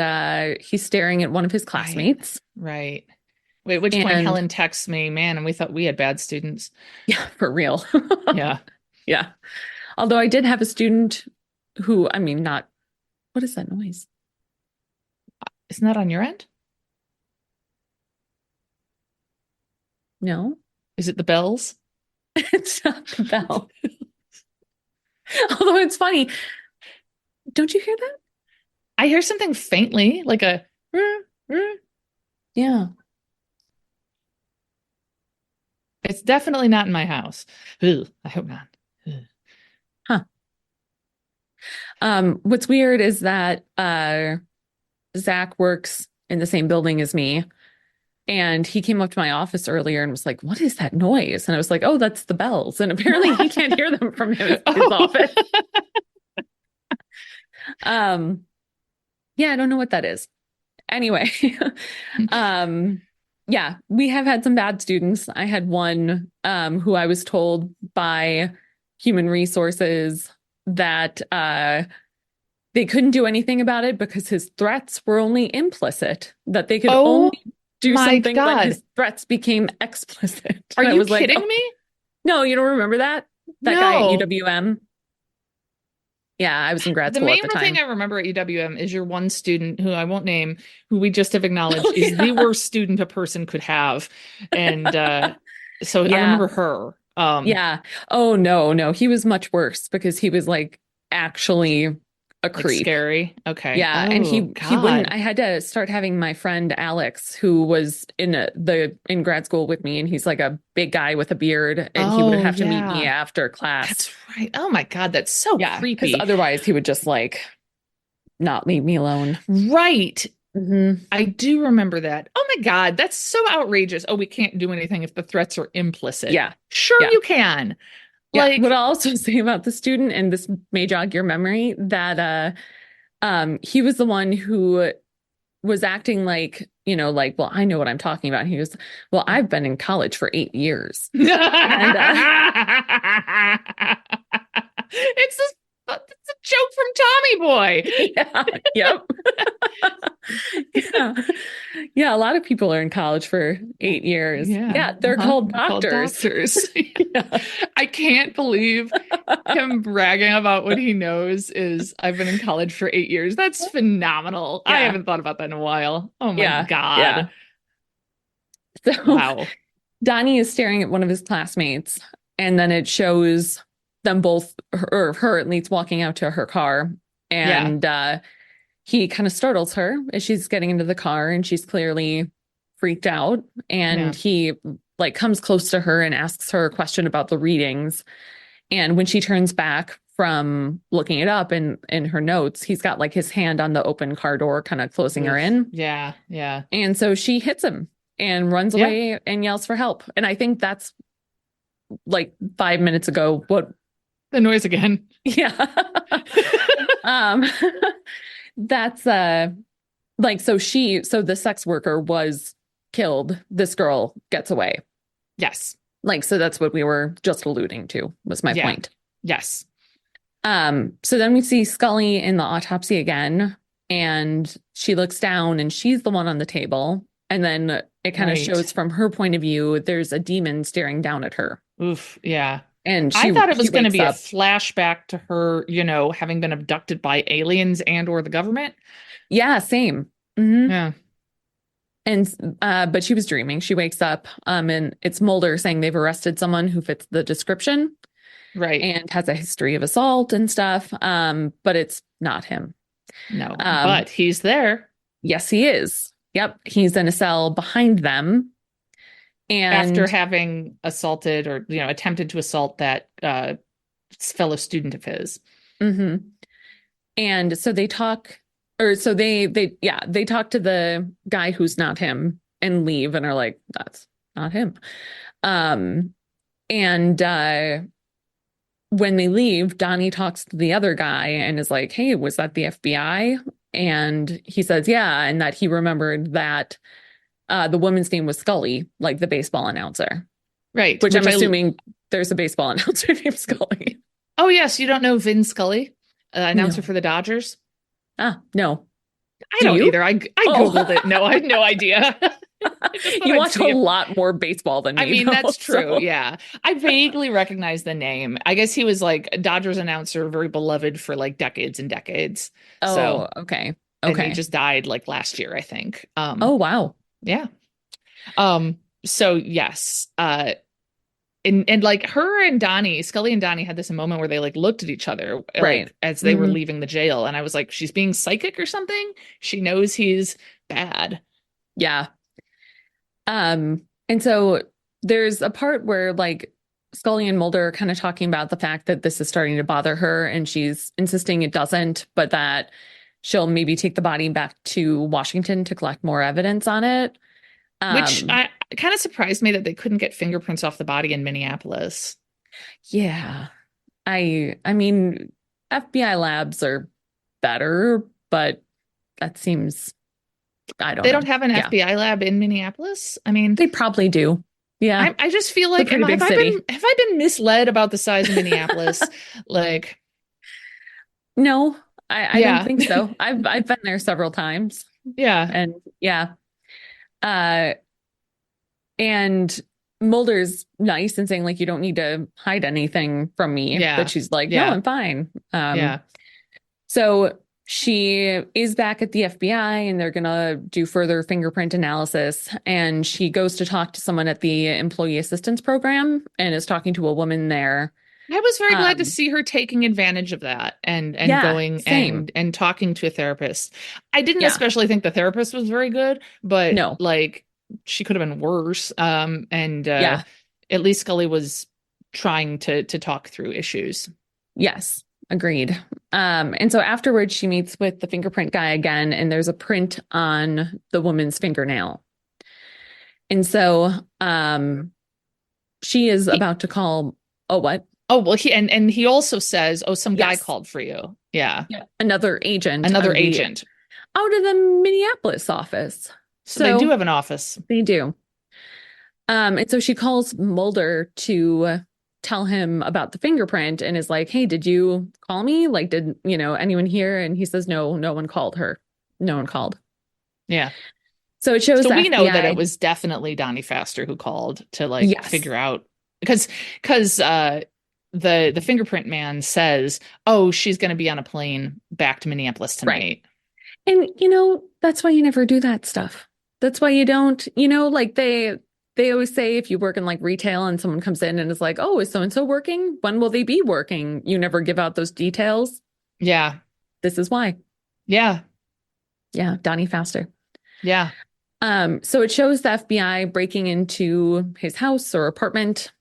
he's staring at one of his Right. classmates. Right. Wait, at which point And Helen texts me, man, and we thought we had bad students. yeah, for real. Yeah. Yeah. Although I did have a student who, I mean, not, what is that noise? Isn't that on your end? No, Is it the bells? it's not the bell. Although it's funny. Don't you hear that? I hear something faintly, like a Yeah. it's definitely not in my house. Ugh, I hope not. Ugh. Huh. What's weird is that Zach works in the same building as me. And he came up to my office earlier and was like, "What is that noise?" And I was like, "Oh, that's the bells." And apparently he can't hear them from his Oh. office. Um, yeah, I don't know what that is. Anyway, um, yeah, we have had some bad students. I had one who I was told by human resources that they couldn't do anything about it because his threats were only implicit, that they could Oh only do my something when God. his threats became explicit. Are And I you was like, kidding oh, me? no, you don't remember that? That guy at No. UWM? Yeah, I was in grad The school main at the thing time. I remember at UWM is your one student who I won't name, who we just have acknowledged Oh, is the yeah. worst student a person could have. And so I Yeah. remember her. Yeah. Oh, no, no. He was much worse because he was like actually a Like creep. scary. Okay. Yeah, and Oh he wouldn't. God. I had to start having my friend Alex, who was in grad school with me, and he's like a big guy with a beard, and he would Oh have to meet me yeah. after class. That's right. Oh my God, that's so Yeah, because creepy. otherwise he would just like not leave me alone. Right. Hmm. I do remember that. Oh my God, that's so outrageous. Oh, we can't do anything if the threats are implicit. Yeah, Sure yeah, you can. yeah. What Like, I'll also say about the student, and this may jog your memory, that he was the one who was acting like, like, well, I know what I'm talking about. He was, well, I've been in college for 8 years. And it's a joke from Tommy Boy. yeah, yep. Yeah. Yeah, a lot of people are in college for 8 years. Yeah, Yeah, they're called they're called doctors. doctors. Yeah. I can't believe him bragging about what he knows is I've been in college for 8 years. That's phenomenal. I Yeah. haven't thought about that in a while. Oh my Yeah. Yeah. God. So Wow. Donnie is staring at one of his classmates, and then it shows them both, or her at least, walking out to her car. Yeah. And he kind of startles her as she's getting into the car, and she's clearly freaked out. Yeah. And he like comes close to her and asks her a question about the readings. And when she turns back from looking it up in her notes, he's got like his hand on the open car door, kind of closing her Oof. in. Yeah. Yeah. And so she hits him and runs Yeah. away and yells for help. And I think that's like 5 minutes ago. What? The noise again. Yeah. um, that's like, so the sex worker was killed. This girl gets away. Yes. Like, so that's what we were just alluding to, was my Yeah. point. Yes. So then we see Scully in the autopsy again, and she looks down and she's the one on the table. And then it kind of Right. shows from her point of view, there's a demon staring down at her. Oof. Yeah. And I thought it she was going to wakes be a up. flashback to her, having been abducted by aliens and or the government. Yeah, same. Hmm. Yeah. And but she was dreaming. She wakes up, and it's Mulder saying they've arrested someone who fits the description. Right. and has a history of assault and stuff. But it's not him. No, Um, but he's there yes, he is. Yep, he's in a cell behind them. after And having assaulted or, attempted to assault that fellow student of his. mhm. And so they talk, or so they talk to the guy who's not him and leave and are like, that's not him. Um, and when they leave, Donnie talks to the other guy and is like, hey, was that the FBI? And he says, yeah, and that he remembered that the woman's name was Scully, like the baseball announcer, Right. which Which I'm I, assuming there's a baseball announcer named Scully. oh, yes, you don't know Vin Scully, announcer No. for the Dodgers? Ah, no. I Do don't you? either. I Googled Oh, it. No, I had no idea. I just thought you I'd watch a see it. lot more baseball than I me, mean, though. that's true. So, Yeah. I vaguely recognize the name. I guess he was like a Dodgers announcer, very beloved for like decades and decades. So, oh, okay. and he Okay. just died like last year, I think. Oh, wow. Yeah. So yes. And like her and Donnie, Scully and Donnie had this moment where they like looked at each other Right. like as they were Hmm. leaving the jail. And I was like, she's being psychic or something. She knows he's bad. Yeah. And so there's a part where like Scully and Mulder are kind of talking about the fact that this is starting to bother her, and she's insisting it doesn't, but that she'll maybe take the body back to Washington to collect more evidence on it. Which Um, I kind of surprised me that they couldn't get fingerprints off the body in Minneapolis. yeah. I mean, FBI labs are better, but that seems, I don't They know. don't have an Yeah. FBI lab in Minneapolis. I mean, They probably do. Yeah. I just feel It's a like pretty big city. have I been misled about the size of Minneapolis? Like, No, I don't yeah, think so. I've been there several times. yeah, And yeah. Uh and Mulder's nice and saying like you don't need to hide anything from me, but yeah, she's like, no, yeah, I'm fine. yeah. So she is back at the FBI and they're gonna do further fingerprint analysis. And she goes to talk to someone at the employee assistance program and is talking to a woman there. I was very glad to Um, see her taking advantage of that and yeah, going same. and talking to a therapist. I didn't Yeah, especially think the therapist was very good, but no, like she could have been worse. And yeah, at least Scully was trying to talk through issues. yes, agreed. And so afterwards, she meets with the fingerprint guy again, and there's a print on the woman's fingernail. And so she is He, about to call, oh, what? oh well, and he also says, "Oh, some guy Yes, called for you." Yeah, yeah, another agent another of the agent. out of the Minneapolis office. So they do So have an office. they do. And so she calls Mulder to tell him about the fingerprint and is like, hey, did you call me? Like, did, anyone here? And he says, no, no one called her. No one called. Yeah. So it shows So the we know that it FBI. was definitely Donnie Faster who called to like Yes. figure out because the fingerprint man says, "Oh, she's going to be on a plane back to Minneapolis Right. tonight." And, that's why you never do that stuff. That's why you don't, like they always say if you work in like retail and someone comes in and is like, oh, is so and so working? When will they be working? You never give out those details. Yeah. This is why. Yeah. Yeah, Donnie Faster. Yeah. So it shows the FBI breaking into his house or apartment.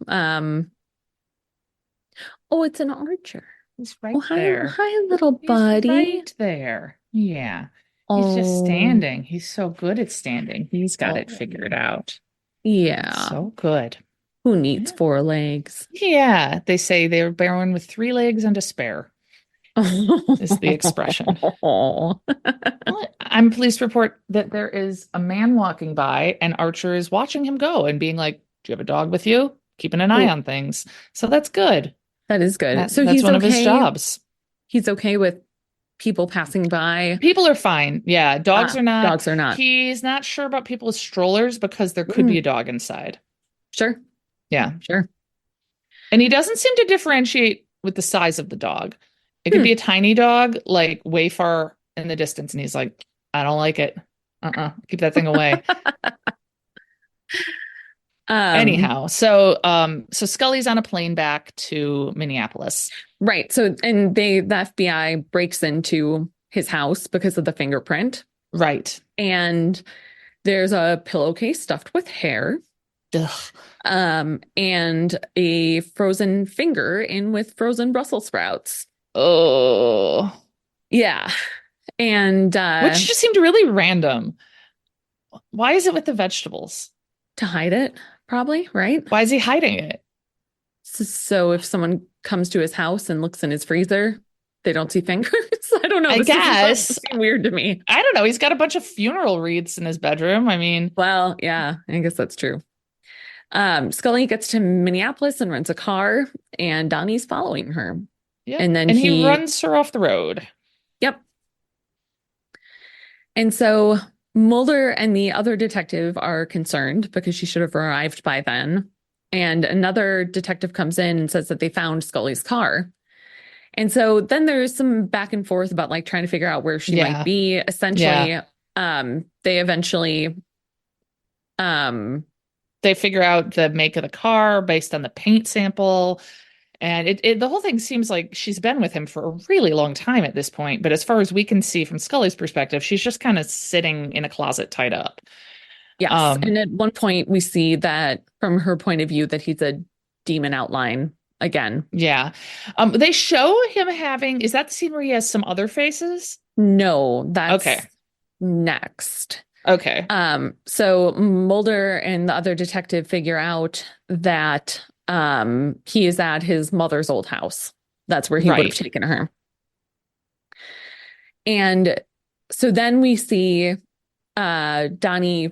Oh, it's an archer. He's Oh, right hi, there. hi, little He's buddy. right there. Yeah. He's just Oh, standing. He's so good at standing. He's got it oh, figured out. yeah. So good. Who needs Yeah. four legs? Yeah. They say they're born with three legs and a spare, is the expression. Oh, Well, I'm pleased to report that there is a man walking by and Archer is watching him go and being like, "Do you have a dog with you?" Keeping an eye on things. So that's good. that is good. So That's he's one of his okay. jobs. He's okay with people passing by. People are fine. Yeah, dogs are not. Dogs are not. He's not sure about people with strollers because there could be Mm, a dog inside. sure, Yeah. sure. And he doesn't seem to differentiate with the size of the dog. It could Hmm. be a tiny dog, like way far in the distance, and he's like, "I don't like it. Keep that thing away." Um, Anyhow, so Scully's on a plane back to Minneapolis. right. So, and the FBI breaks into his house because of the fingerprint, Right. and there's a pillowcase stuffed with hair, Ugh. and a frozen finger in with frozen Brussels sprouts. Oh. Yeah. And Which just seemed really random. Why is it with the vegetables? to hide it, probably, right? Why is he hiding it? So if someone comes to his house and looks in his freezer, they don't see fingers. I don't know. I This doesn't guess. seem weird to me. I don't know. He's got a bunch of funeral wreaths in his bedroom. I mean, Well, yeah, I guess that's true. Scully gets to Minneapolis and rents a car, and Donnie's following her. yeah. And then And he runs her off the road. yep. And so Mulder and the other detective are concerned because she should have arrived by then. And another detective comes in and says that they found Scully's car. And so then there's some back and forth about like trying to figure out where she might Yeah. be. Essentially, Yeah. they eventually, um, They figure out the make of the car based on the paint sample. And the whole thing seems like she's been with him for a really long time at this point. But as far as we can see from Scully's perspective, she's just kind of sitting in a closet tied up. yes. Um, And at one point, we see that from her point of view, that he's a demon outline again. yeah. They show him having, is that the scene where he has some other faces? No, that's Okay. next. Okay. So Mulder and the other detective figure out that he is at his mother's old house. That's where he would have Right. taken her. And so then we see Donnie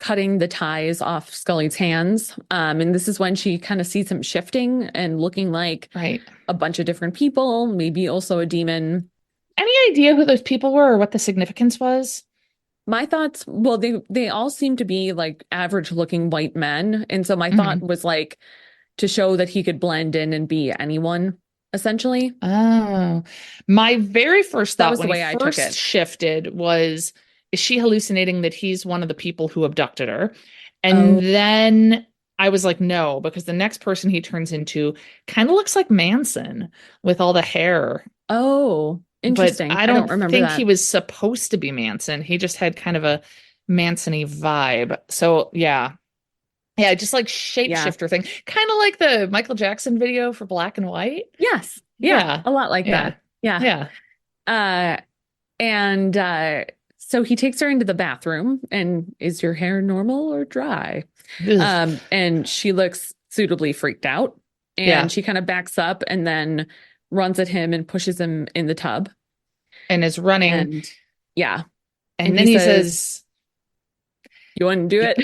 cutting the ties off Scully's hands. And this is when she kind of sees him shifting and looking like Right. a bunch of different people, maybe also a demon. Any idea who those people were or what the significance was? My thoughts, well, they all seem to be like average looking white men. And so my thought Mhm. was like to show that he could blend in and be anyone, essentially. Oh, my very first That thought was the when he way I took first it. shifted was, is she hallucinating that he's one of the people who abducted her? And Oh, then I was like, no, because the next person he turns into kind of looks like Manson with all the hair. oh, But interesting. I I don't don't remember think he that. was supposed to be Manson. He just had kind of a Manson-y vibe. So yeah. Yeah, just like Yeah. shapeshifter thing. Kind of like the Michael Jackson video for Black and White. Yes. Yeah. Yeah. A lot like Yeah. that. Yeah. Yeah. Uh, and so he takes her into the bathroom and is your hair normal or dry? Ugh. And she looks suitably freaked out. Yeah. And she kind of backs up and then runs at him and pushes him in the tub. And is running. And yeah. And then he says, you want to do it?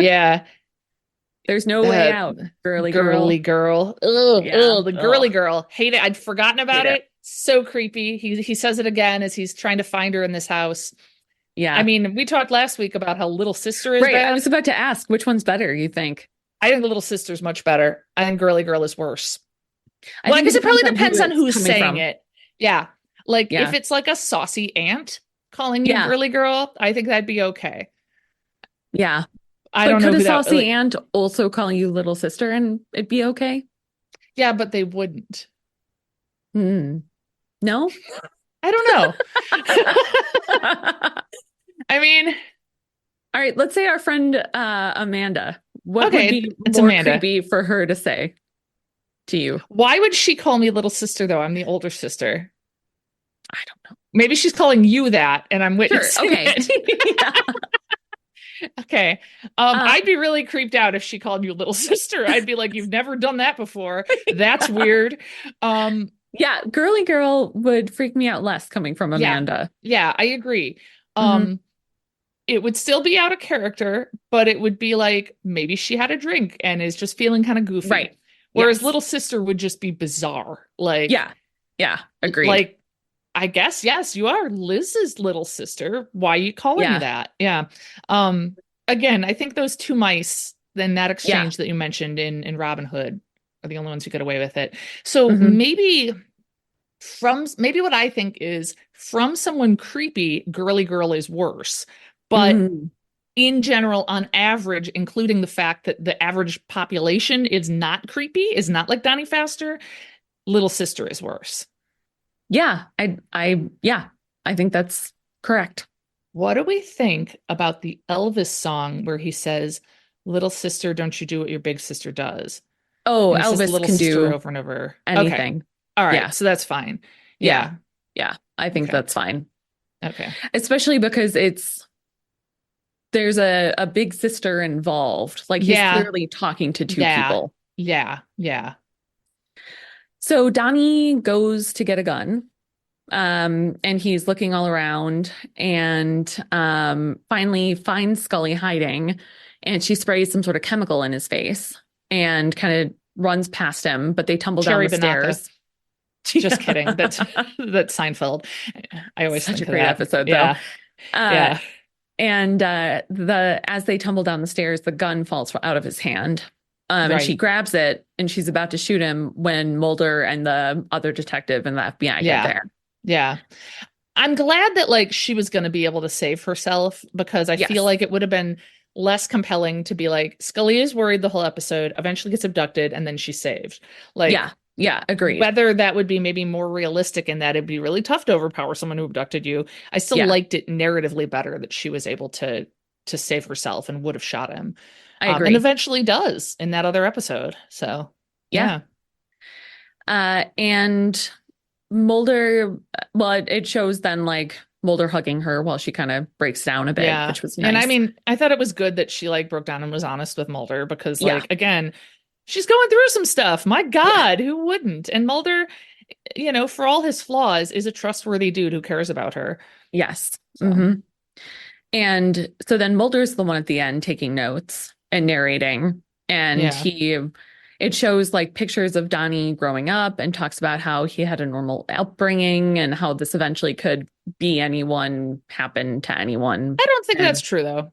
yeah, There's no way out, girly girly girl. Ugh, Yeah. ugh, the girly Ugh. girl. Hate it. I'd forgotten about Hate it. it. So creepy. He says it again as he's trying to find her in this house. Yeah. I mean, we talked last week about how Little Sister is Right. I bad. was about to ask which one's better, you think? I think the Little Sister's much better. I think Girly Girl is worse. I Well, I think guess it probably who depends on it's who's coming saying from. it. Yeah. Like Yeah. if it's like a saucy aunt calling you Yeah. girly girl, I think that'd be okay. Yeah. I But don't know could who a that saucy like, aunt also call you little sister and it'd be okay? yeah, but they wouldn't. Hmm. No? I don't know. I mean, All right, let's say our friend Amanda. What would okay, be it's more Amanda. creepy for her to say to you? Why would she call me little sister though? I'm the older sister. I don't know. Maybe she's calling you that and I'm Sure. witnessing Okay. it. Yeah. Okay. I'd be really creeped out if she called you little sister. I'd be like, you've never done that before. That's weird. Yeah, girly girl would freak me out less coming from Yeah. Amanda. Yeah, I agree. Mhm. It would still be out of character, but it would be like maybe she had a drink and is just feeling kind of goofy. Right. Whereas Yes. little sister would just be bizarre. Like, Yeah. Yeah. Agreed. like, I guess, yes, you are Liz's little sister. Why are you calling me Yeah. that? Yeah. Again, I think those two mice, then that Yeah. exchange that you mentioned in Robin Hood are the only ones who get away with it. So Mhm. maybe what I think is from someone creepy, girly girl is worse. But Mhm. in general, on average, including the fact that the average population is not creepy, is not like Donnie Pfaster, Little Sister is worse. Yeah, yeah, I think that's correct. What do we think about the Elvis song where he says, "Little sister, don't you do what your big sister does?" Oh, And he says Elvis little can sister do over and over. Okay. anything. All right. Yeah, So that's fine. yeah, Yeah. yeah. I think Okay. that's fine. Okay. Especially because there's a big sister involved. Like he's Yeah. clearly talking to two Yeah. people. Yeah. Yeah. So Donnie goes to get a gun. And he's looking all around and finally finds Scully hiding, and she sprays some sort of chemical in his face and kind of runs past him, but they tumble down Cherry the Banaka. stairs. Just kidding. That's Seinfeld. I always Such a think of great that. episode, though. Yeah. Uh, Yeah. and the as they tumble down the stairs, the gun falls out of his hand. And she Right. grabs it and she's about to shoot him when Mulder and the other detective and the FBI get Yeah. there. Yeah. I'm glad that like she was going to be able to save herself because I feel Yes. like it would have been less compelling to be like Scully is worried the whole episode, eventually gets abducted, and then she's saved. Like Yeah. Yeah. Agreed. whether that would be maybe more realistic in that it'd be really tough to overpower someone who abducted you. I still Yeah. liked it narratively better that she was able to save herself and would have shot him. I And agree. eventually does in that other episode. So Yeah. yeah. And Mulder, well, it shows then like Mulder hugging her while she kind of breaks down a bit, Yeah. which was And I nice. mean, I thought it was good that she like broke down and was honest with Mulder because Yeah. like again, she's going through some stuff. My Yeah. God, who wouldn't? And Mulder, for all his flaws, is a trustworthy dude who cares about her. Yes. So, And so then Mulder's the one at the end taking notes and narrating. And yeah. it shows like pictures of Donnie growing up and talks about how he had a normal upbringing and how this eventually could be anyone, happen to anyone. I don't think that's And true though.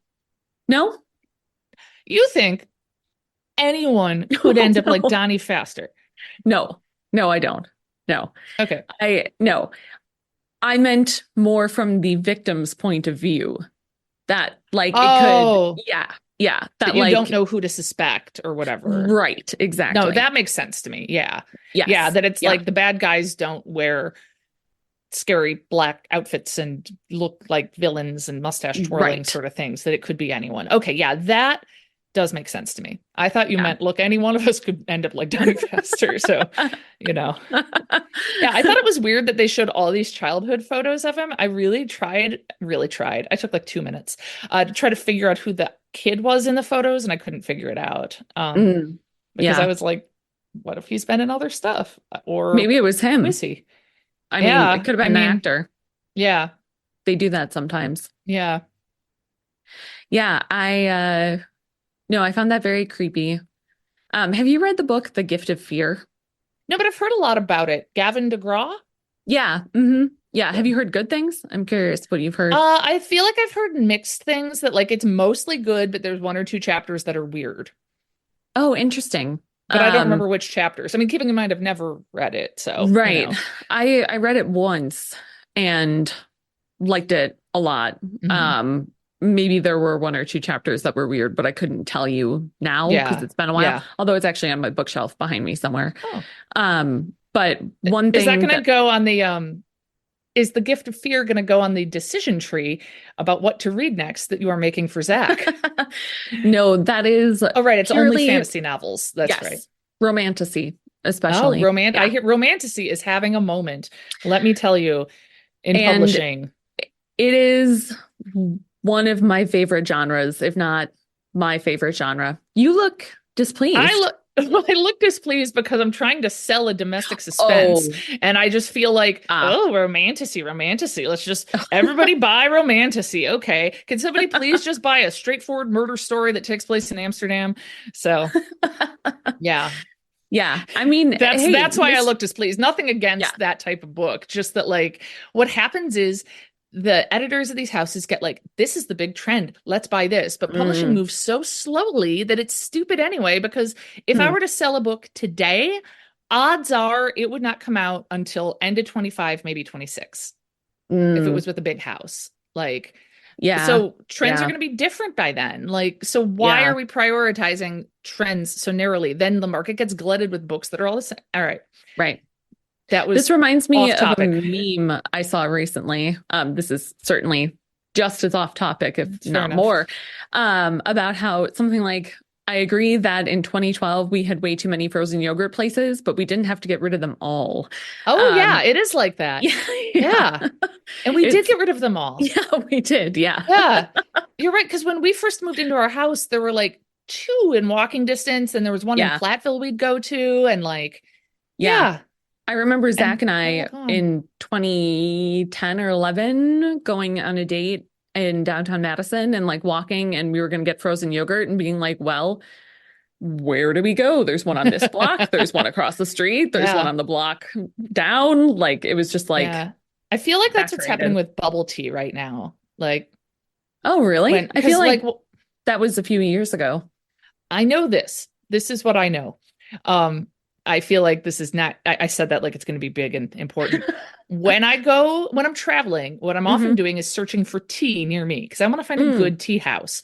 no, You think anyone could end up like no, Donnie Pfaster? no, no, I don't. No, Okay. no, I meant more from the victim's point of view that like it could, Oh, yeah, that that you don't like, know who to suspect or whatever. right, No, exactly. that makes sense to me. Yeah. Yeah, Yes. that it's Yeah. like the bad guys don't wear scary black outfits and look like villains and mustache twirling Right. sort of things, that it could be anyone. Okay, yeah, that does make sense to me. I thought you Yeah. meant, look, any one of us could end up like Donnie Pfaster. So, yeah, I thought it was weird that they showed all these childhood photos of him. I really tried. I took like 2 minutes to try to figure out who the kid was in the photos, and I couldn't figure it out. Mm, Because I yeah. was like, what if he's been in other stuff? Or Maybe it was who him. is he? I mean, it Yeah, could have I been an mean, actor. yeah, They do that sometimes. yeah. Yeah, no, I found that very creepy. Have you read the book The Gift of Fear? No, but I've heard a lot about it. Gavin DeGraw? Yeah. Yeah. Have you heard good things? I'm curious what you've heard. I feel like I've heard mixed things that like it's mostly good, but there's one or two chapters that are weird. Oh, interesting. But I don't remember which chapters. I mean, keeping in mind I've never read it, so Right. I read it once and liked it a lot. Mhm. Maybe there were one or two chapters that were weird, but I couldn't tell you now because Yeah. it's been a while. Yeah. Although it's actually on my bookshelf behind me somewhere. Oh. But one Is that thing going to that go on the is the gift of fear going to go on the decision tree about what to read next that you are making for Zach? no, that is Oh, right. It's only purely fantasy novels. That's right. yes, romantasy, Oh, especially. I Yeah. hear romantasy is having a moment. Let me tell you, in And publishing. it is one of my favorite genres, if not my favorite genre. You look displeased. I look displeased because I'm trying to sell a domestic suspense, and I just feel like, romantasy. Let's just everybody buy romantasy. Okay, can somebody please just buy a straightforward murder story that takes place in Amsterdam? So, yeah, yeah. I mean, that's why I look displeased. Nothing against Yeah. that type of book, just that like what happens is the editors of these houses get like, this is the big trend. Let's buy this. But publishing moves so slowly that it's stupid anyway, because if I were to sell a book today, odds are it would not come out until end of 25, maybe 26, if it was with a big house. Like, Yeah. So trends are Yeah. going to be different by then. Like, so why are Yeah. we prioritizing trends so narrowly? Then the market gets glutted with books that are all the same. All right. Right. That This was reminds me off of a topic. meme I saw recently. This is certainly just as off topic, if Fair not enough. more, about how it's something like, I agree that in 2012 we had way too many frozen yogurt places, but we didn't have to get rid of them all. Oh, yeah, Um, it is like that. yeah, yeah. Yeah. And we did It's get rid of them all. yeah, we did. Yeah. Yeah. You're right. Because when we first moved into our house, there were like two in walking distance, and there was one in Yeah. Platteville we'd go to. And like, Yeah. yeah. I remember Zach And and they're all I gone. in 2010 or 11 going on a date in downtown Madison and like walking, and we were going to get frozen yogurt and being like, well, where do we go? There's one on this block. There's one across the street. There's one Yeah. on the block down. Like it was just like Yeah. I feel like that's what's happening saturated. with bubble tea right now. Like, Oh, really? I because feel like, like that was a few years ago. I know this. This is what I know. Um, I feel like this is not, I said that like it's going to be big and important. When I'm traveling, what I'm often Hmm. doing is searching for tea near me because I want to find a Mm. good tea house.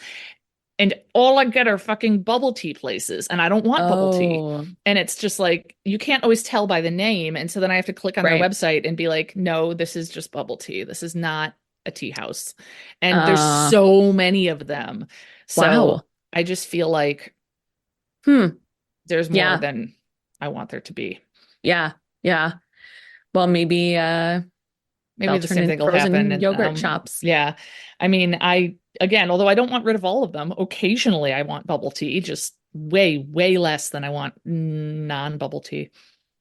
And all I get are fucking bubble tea places, and I don't want bubble tea. Oh, And it's just like, you can't always tell by the name. And so then I have to click on their right. website and be like, no, this is just bubble tea. This is not a tea house. And there's Uh, so many of them. So wow. I just feel like Hmm. there's more Yeah. than I want there to be. Yeah. Yeah. Well, maybe Maybe they'll the turn same into thing will happen. frozen And yogurt shops. yeah, I mean, again, although I don't want rid of all of them, occasionally I want bubble tea, just way, way less than I want non-bubble tea.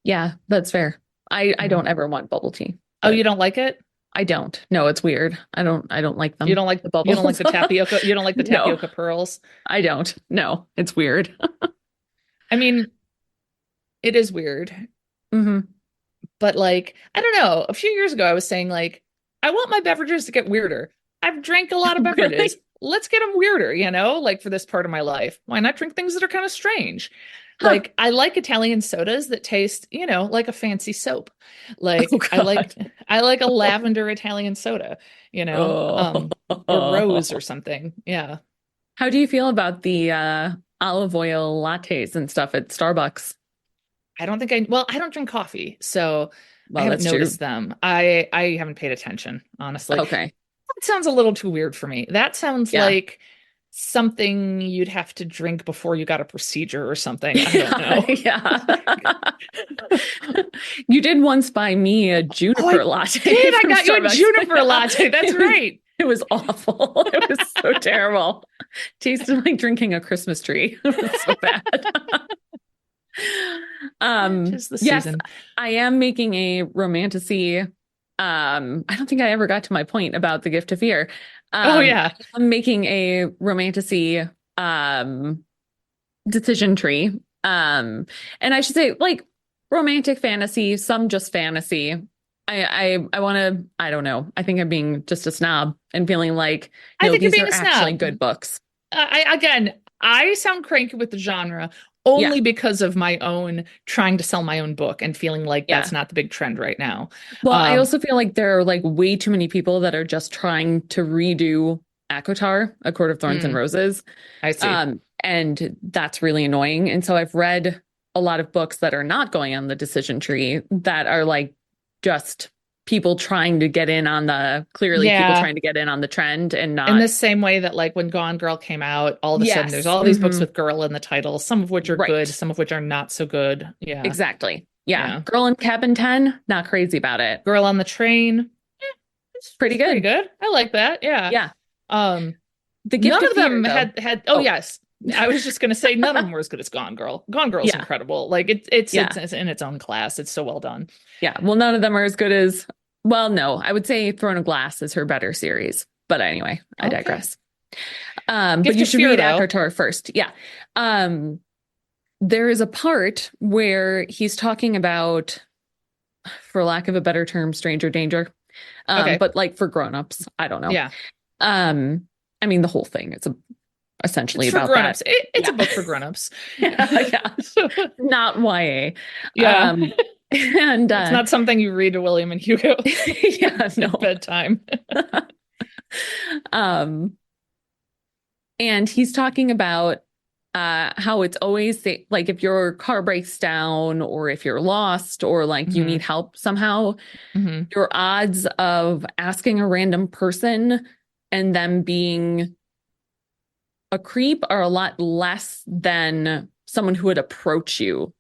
Yeah, that's fair. I Yeah. don't ever want bubble tea, Oh, you but don't like it? I don't. No, it's weird. I don't like You them. don't like The you don't like bubbles. the tapioca? You don't like the No, tapioca pearls? I don't. No, it's weird. I mean, it is weird, Hmm. but like, I don't know. A few years ago, I was saying like, I want my beverages to get weirder. I've drank a lot of beverages. Really? Let's get them weirder, like for this part of my life. Why not drink things that are kind of strange? Huh. Like I like Italian sodas that taste, like a fancy soap. Oh Like God. I like a lavender Italian soda, Oh. or rose or something. Yeah. How do you feel about the olive oil lattes and stuff at Starbucks? I don't drink coffee, so I Well, haven't that's true. noticed them. I haven't paid attention, honestly. Okay. That sounds a little too weird for me. That sounds Yeah. like something you'd have to drink before you got a procedure or something. I don't Yeah. know. Yeah. You did once buy me a Oh, I juniper latte did. I from got you a Starbucks. juniper latte. That's It was right. it was awful. It was so terrible. Tasted like drinking a Christmas tree. It was so bad. Tis the Yes, season. I am making a romantasy. I don't think I ever got to my point about the gift of fear. Oh yeah. I'm making a romantasy decision tree. And I should say like romantic fantasy, some just fantasy. I want to, I don't know. I think I'm being just a snob and feeling like, I no, think you're these being are a actually snob. good books. I sound cranky with the genre Yeah. only because of my own trying to sell my own book and feeling like Yeah. that's not the big trend right now. Well, I Um, also feel like there are like way too many people that are just trying to redo ACOTAR, A Court of Thorns and mm, Roses. I see. And that's really annoying. And so I've read a lot of books that are not going on the decision tree that are like just people trying to get in on clearly people Yeah. trying to get in on the trend and In not. the same way that like when Gone Girl came out, all of a sudden there's Yes. all these books with girl in the title, some of which are good, Right. some of which are not so good. Yeah. Exactly. Yeah. Yeah. Girl in Cabin 10, not crazy about it. Girl on the Train. Pretty It's pretty good. good. I like that. Yeah. Yeah. Um, The Gift None of of Fear, them though. had oh Oh, yes. I was just gonna say none of them were as good as Gone Girl. Gone Girl's yeah. incredible. Like it's Yeah. in its own class. It's so well done. Yeah. Well, none of them are as good as, well, no, I would say Throne of Glass is her better series. But anyway, I Okay. digress. But Gift you of should Fear, read though. ACOTAR first. Yeah. There is a part where he's talking about, for lack of a better term, stranger danger. Okay. But like for grown-ups, I don't know. Yeah. I mean, the whole thing is essentially It's for about that. grown-ups. It's a Yeah. book for grown-ups. Yeah. Not YA. Yeah. And It's not something you read to William and Hugo yeah, no. at bedtime. Um, and he's talking about how it's always like if your car breaks down or if you're lost or like you need Hmm. help somehow, Hmm. your odds of asking a random person and them being a creep are a lot less than someone who would approach you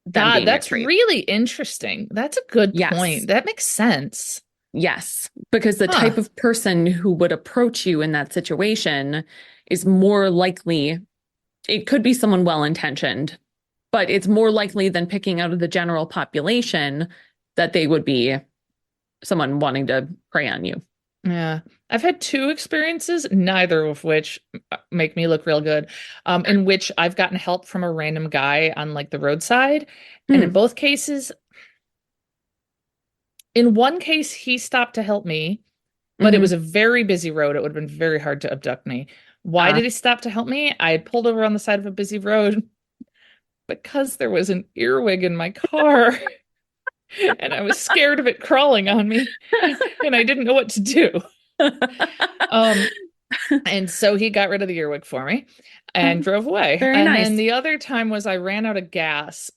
than God, being a that's creep. really interesting. That's a good Yes. point. That makes sense. Yes. Because the type Huh. of person who would approach you in that situation is more likely, it could be someone well-intentioned, but it's more likely than picking out of the general population that they would be someone wanting to prey on you. Yeah. I've had two experiences, neither of which make me look real good, in which I've gotten help from a random guy on like the roadside. And in Mm, both cases, in one case, he stopped to help me, but it was hmm a very busy road. It would have been very hard to abduct me. Why Uh, did he stop to help me? I had pulled over on the side of a busy road because there was an earwig in my car and I was scared of it crawling on me and I didn't know what to do. Um, And so he got rid of the earwig for me and drove away. Very And then nice. the other time was I ran out of gas.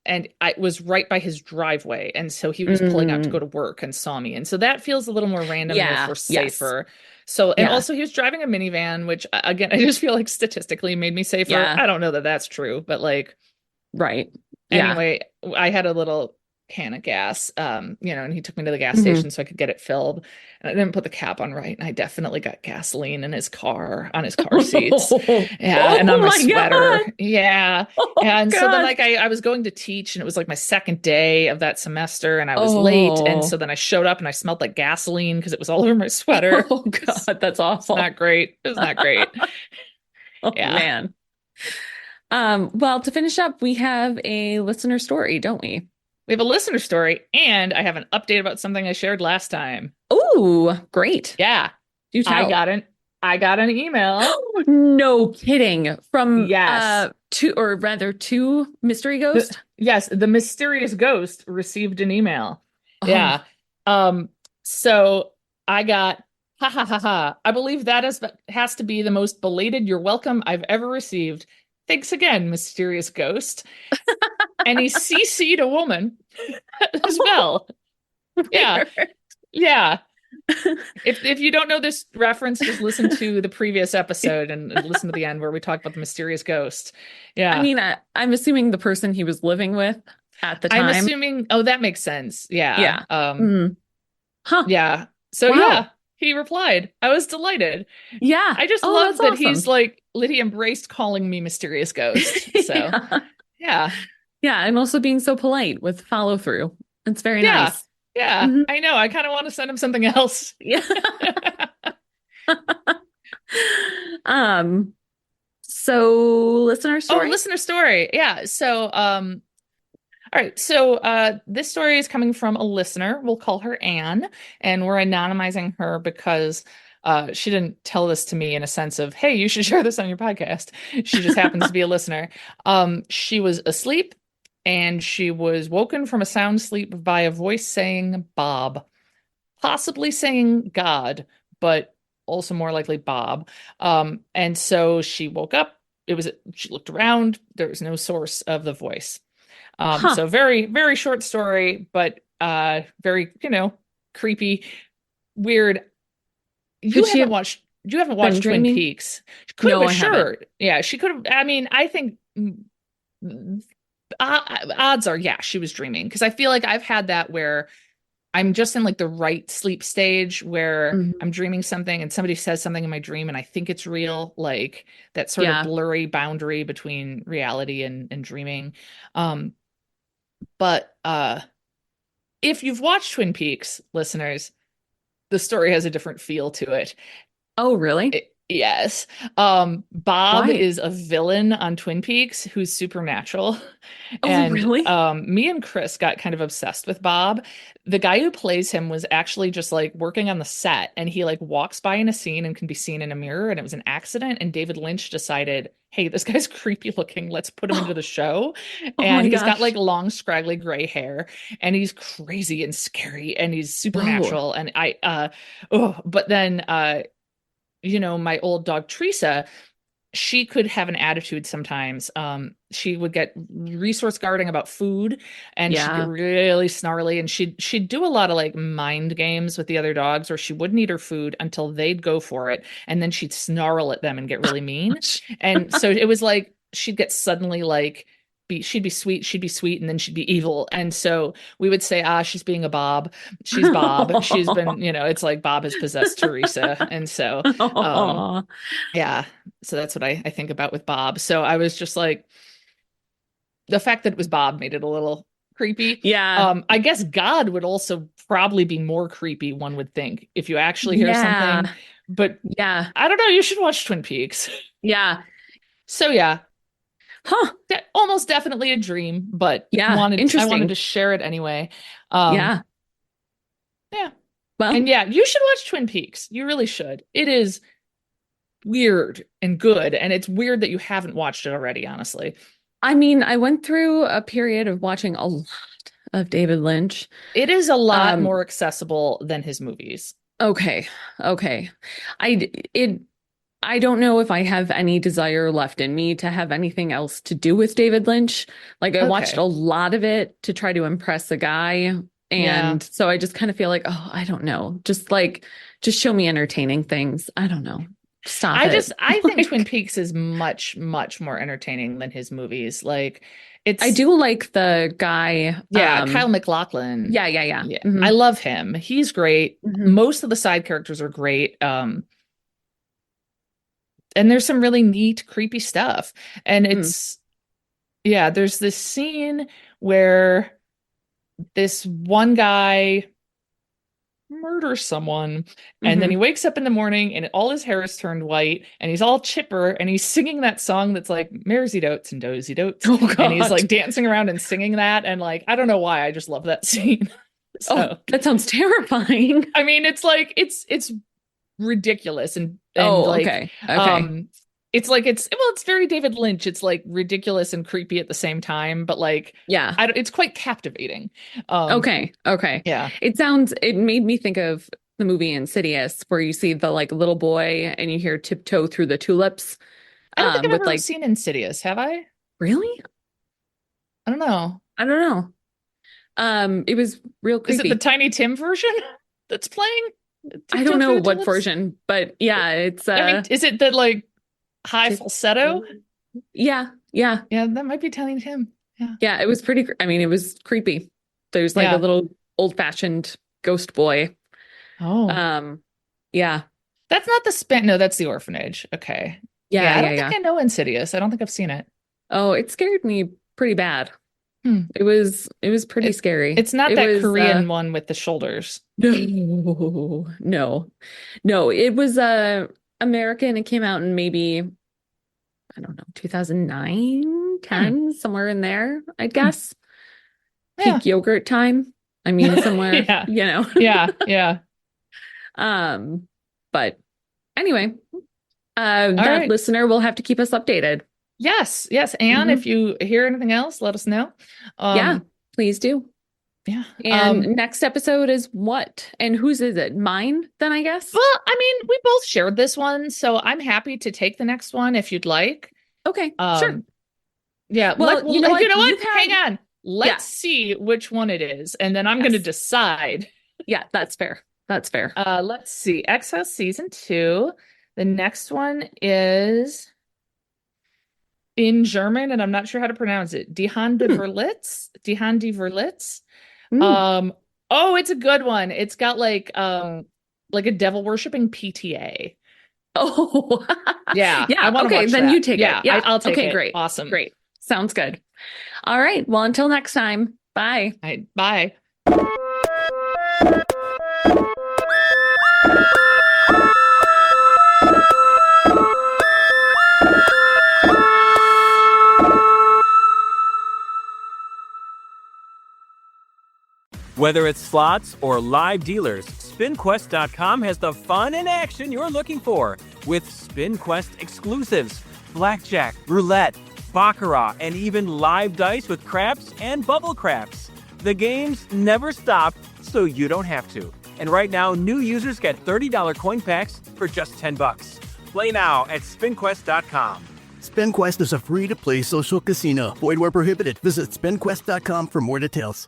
And I was right by his driveway. And so he was pulling out to go Mm, to work and saw me. And so that feels a little more random and yeah. therefore Yes. safer. So, and Yeah. also he was driving a minivan, which again, I just feel like statistically made me safer. Yeah. I don't know that that's true, but like, Right. Yeah. anyway, I had a little can of gas, and he took me to the gas hmm station so I could get it filled. And I didn't put the cap on right, and I definitely got gasoline in his car, on his car seats. Yeah, and on Oh my my sweater. God. Yeah. Oh And so then God. like I was going to teach and it was like my second day of that semester and I was late. And so Oh. then I showed up and I smelled like gasoline because it was all over my sweater. Oh God, that's It's not awful. great. It was not great. Oh Yeah. man. Well, to finish up, we have a listener story, don't we? We have a listener story and I have an update about something I shared last time. Oh, great. Yeah. Do I tell. got an I got an email. No kidding. From Yes. two or rather two mystery ghost. Yes, the mysterious ghost received an email. Oh, Yeah. So I got ha ha ha ha. I believe that has to be the most belated you're welcome I've ever received. Thanks again, mysterious ghost. And he CC'd a woman as well. Yeah. weird. Yeah. If you don't know this reference, just listen to the previous episode and listen to the end where we talk about the mysterious ghost. I Yeah. mean, I'm assuming the person he was living with at the I'm time. assuming, oh, that makes sense. Yeah. Yeah. Mm. Huh. Yeah. So Wow. yeah, he replied. I was delighted. Yeah. I just Oh, that's love that he's awesome. like Lydia embraced calling me mysterious ghost. So Yeah. yeah. Yeah. And also being so polite with follow through. It's very Yeah. nice. Yeah. hmm I know. I kind of want to send him something else. Yeah. Um, so listener Oh, story? listener story. Yeah. So all right. So this story is coming from a listener. We'll call her Anne, and we're anonymizing her because she didn't tell this to me in a sense of, hey, you should share this on your podcast. She just happens to be a listener. She was asleep and she was woken from a sound sleep by a voice saying Bob, possibly saying God, but also more likely Bob. And so she woke up. She looked around. There was no source of the voice. Huh. So very, very short story, but very, creepy, weird. Could she have You haven't been watched Twin dreaming? Peaks. Could have No, been I haven't. sure. Yeah, she could have. I mean, I think odds are, yeah, she was dreaming because I feel like I've had that where I'm just in like the right sleep stage where Mhm. I'm dreaming something and somebody says something in my dream and I think it's real, like that sort of Yeah. blurry boundary between reality and dreaming. Um, but if you've watched Twin Peaks, listeners, the story has a different feel to it. Oh, really? Yes. Bob Why? is a villain on Twin Peaks who's supernatural. Oh, And really? me and Chris got kind of obsessed with Bob. The guy who plays him was actually just like working on the set, and he like walks by in a scene and can be seen in a mirror, and it was an accident. And David Lynch decided, hey, this guy's creepy looking. Let's put him into the show. Oh And my he's got like gosh. long, scraggly gray hair, and he's crazy and scary, and he's Whoa. supernatural. And oh, but then my old dog Teresa, she could have an attitude sometimes. She would get resource guarding about food, and she'd get Yeah. really snarly, and she'd do a lot of like mind games with the other dogs, or she wouldn't eat her food until they'd go for it, and then she'd snarl at them and get really mean. Gosh. And so it was like she'd get suddenly like she'd be sweet, and then she'd be evil. And so we would say, she's being a Bob. She's Bob. She's been, it's like Bob has possessed Teresa. And so Aw. yeah, so that's what I think about with Bob. So I was just like, the fact that it was Bob made it a little creepy. Yeah. I guess God would also probably be more creepy, one would think, if you actually hear something. Yeah. But Yeah. I don't know, you should watch Twin Peaks. Yeah. So yeah, Huh. almost definitely a dream, but Yeah. I wanted Interesting. to share it anyway. Um, Yeah. yeah. Well, And yeah, you should watch Twin Peaks. You really should. It is weird and good, and it's weird that you haven't watched it already, honestly. I mean, I went through a period of watching a lot of David Lynch. It is a lot Um, more accessible than his movies. okay. Okay. I it I don't know if I have any desire left in me to have anything else to do with David Lynch. Like I watched a Okay. lot of it to try to impress a guy. Yeah. And so I just kind of feel like, oh, I don't know. Just show me entertaining things. I don't know. Stop it. I think Twin Like, Peaks is much, much more entertaining than his movies. Like I it's do like the guy. Yeah, Kyle MacLachlan. Yeah, yeah, yeah. Yeah. I Hmm. love him. He's great. Hmm. Most of the side characters are great. And there's some really neat, creepy stuff. And Mm. yeah, there's this scene where this one guy murders someone, and then he Hmm. wakes up in the morning and all his hair is turned white, and he's all chipper, and he's singing that song that's like Maresy Dotes and Dozy Dotes, Oh and he's God. like dancing around and singing that, and like I don't know why, I just love that scene. Oh, So that sounds terrifying. I mean, it's like it's ridiculous, and Oh, like okay. Okay. um it's like it's very David Lynch. It's like ridiculous and creepy at the same time, but like Yeah. it's quite captivating. Okay. Okay. Yeah. It made me think of the movie Insidious, where you see the like little boy and you hear tiptoe through the tulips. I don't think I've With ever like, seen Insidious, have I? really? I don't know. I don't know. It was real Is it the creepy. Tiny Tim version that's playing? I don't Tiptoe know Through the what Tulips? version, but yeah, it's I mean, is it the like high tip- falsetto? yeah, yeah, Yeah, that might be Tiny Tim. Yeah. yeah. It was I mean, it was creepy. There's like a Yeah. little old-fashioned ghost boy. Oh, Um, yeah, that's not the span. No, that's the orphanage. Okay. yeah, Yeah, I yeah, don't think yeah. I know Insidious. I don't think I've seen it. Oh, it scared me pretty bad. Hmm. It was pretty It, scary. it's not It that was Korean one with the shoulders. no, no, no. It was American. It came out in maybe, I don't know, 2009, Hmm. 10, somewhere in there, I'd Hmm. guess. Yeah. Peak yogurt time. I mean, somewhere, Yeah. you know. Yeah. Yeah. Um, but anyway, All that right. listener will have to keep us updated. Yes. Yes. And Hmm. if you hear anything else, let us know. Yeah, Um, please do. yeah. And next episode is what? And whose is it? Mine, then, I guess? Well, I mean, we both shared this one, so I'm happy to take the next one if you'd like. Okay, sure. Um, yeah, Well, you know what? you know what? You've had, Hang on. yeah, Let's see which one it is, and then I'm going to yes. decide. Yeah, that's fair. That's fair. Let's see. Exile season 2. The next one is in German, and I'm not sure how to pronounce it. Die Hand de Hmm. Verlitz. Die Hand de Verlitz. Mm. Oh, it's a good one. It's got like a devil worshipping PTA. Oh, Yeah, I yeah. want to Okay, watch then you that. take it. Yeah, Yeah. I'll take Okay, it. great. Awesome. Great. Sounds good. All right. Well, until next time. Bye. All right, bye. Whether it's slots or live dealers, SpinQuest.com has the fun and action you're looking for with SpinQuest exclusives, blackjack, roulette, baccarat, and even live dice with craps and bubble craps. The games never stop, so you don't have to. And right now, new users get $30 coin packs for just $10. Play now at SpinQuest.com. SpinQuest is a free-to-play social casino. Void where prohibited. Visit SpinQuest.com for more details.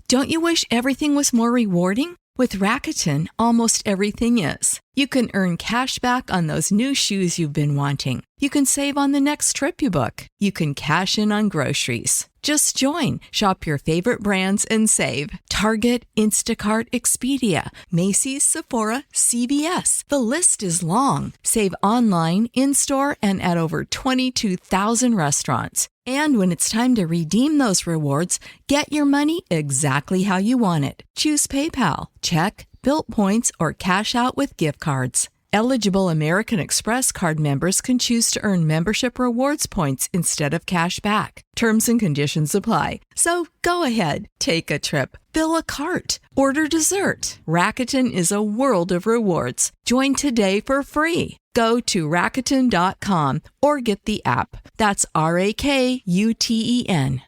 Don't you wish everything was more rewarding? With Rakuten, almost everything is. You can earn cash back on those new shoes you've been wanting. You can save on the next trip you book. You can cash in on groceries. Just join. Shop your favorite brands and save. Target, Instacart, Expedia, Macy's, Sephora, CVS. The list is long. Save online, in-store, and at over 22,000 restaurants. And when it's time to redeem those rewards, get your money exactly how you want it. Choose PayPal, check, Bilt points, or cash out with gift cards. Eligible American Express card members can choose to earn membership rewards points instead of cash back. Terms and conditions apply. So go ahead, take a trip, fill a cart, order dessert. Rakuten is a world of rewards. Join today for free. Go to Rakuten.com or get the app. That's Rakuten.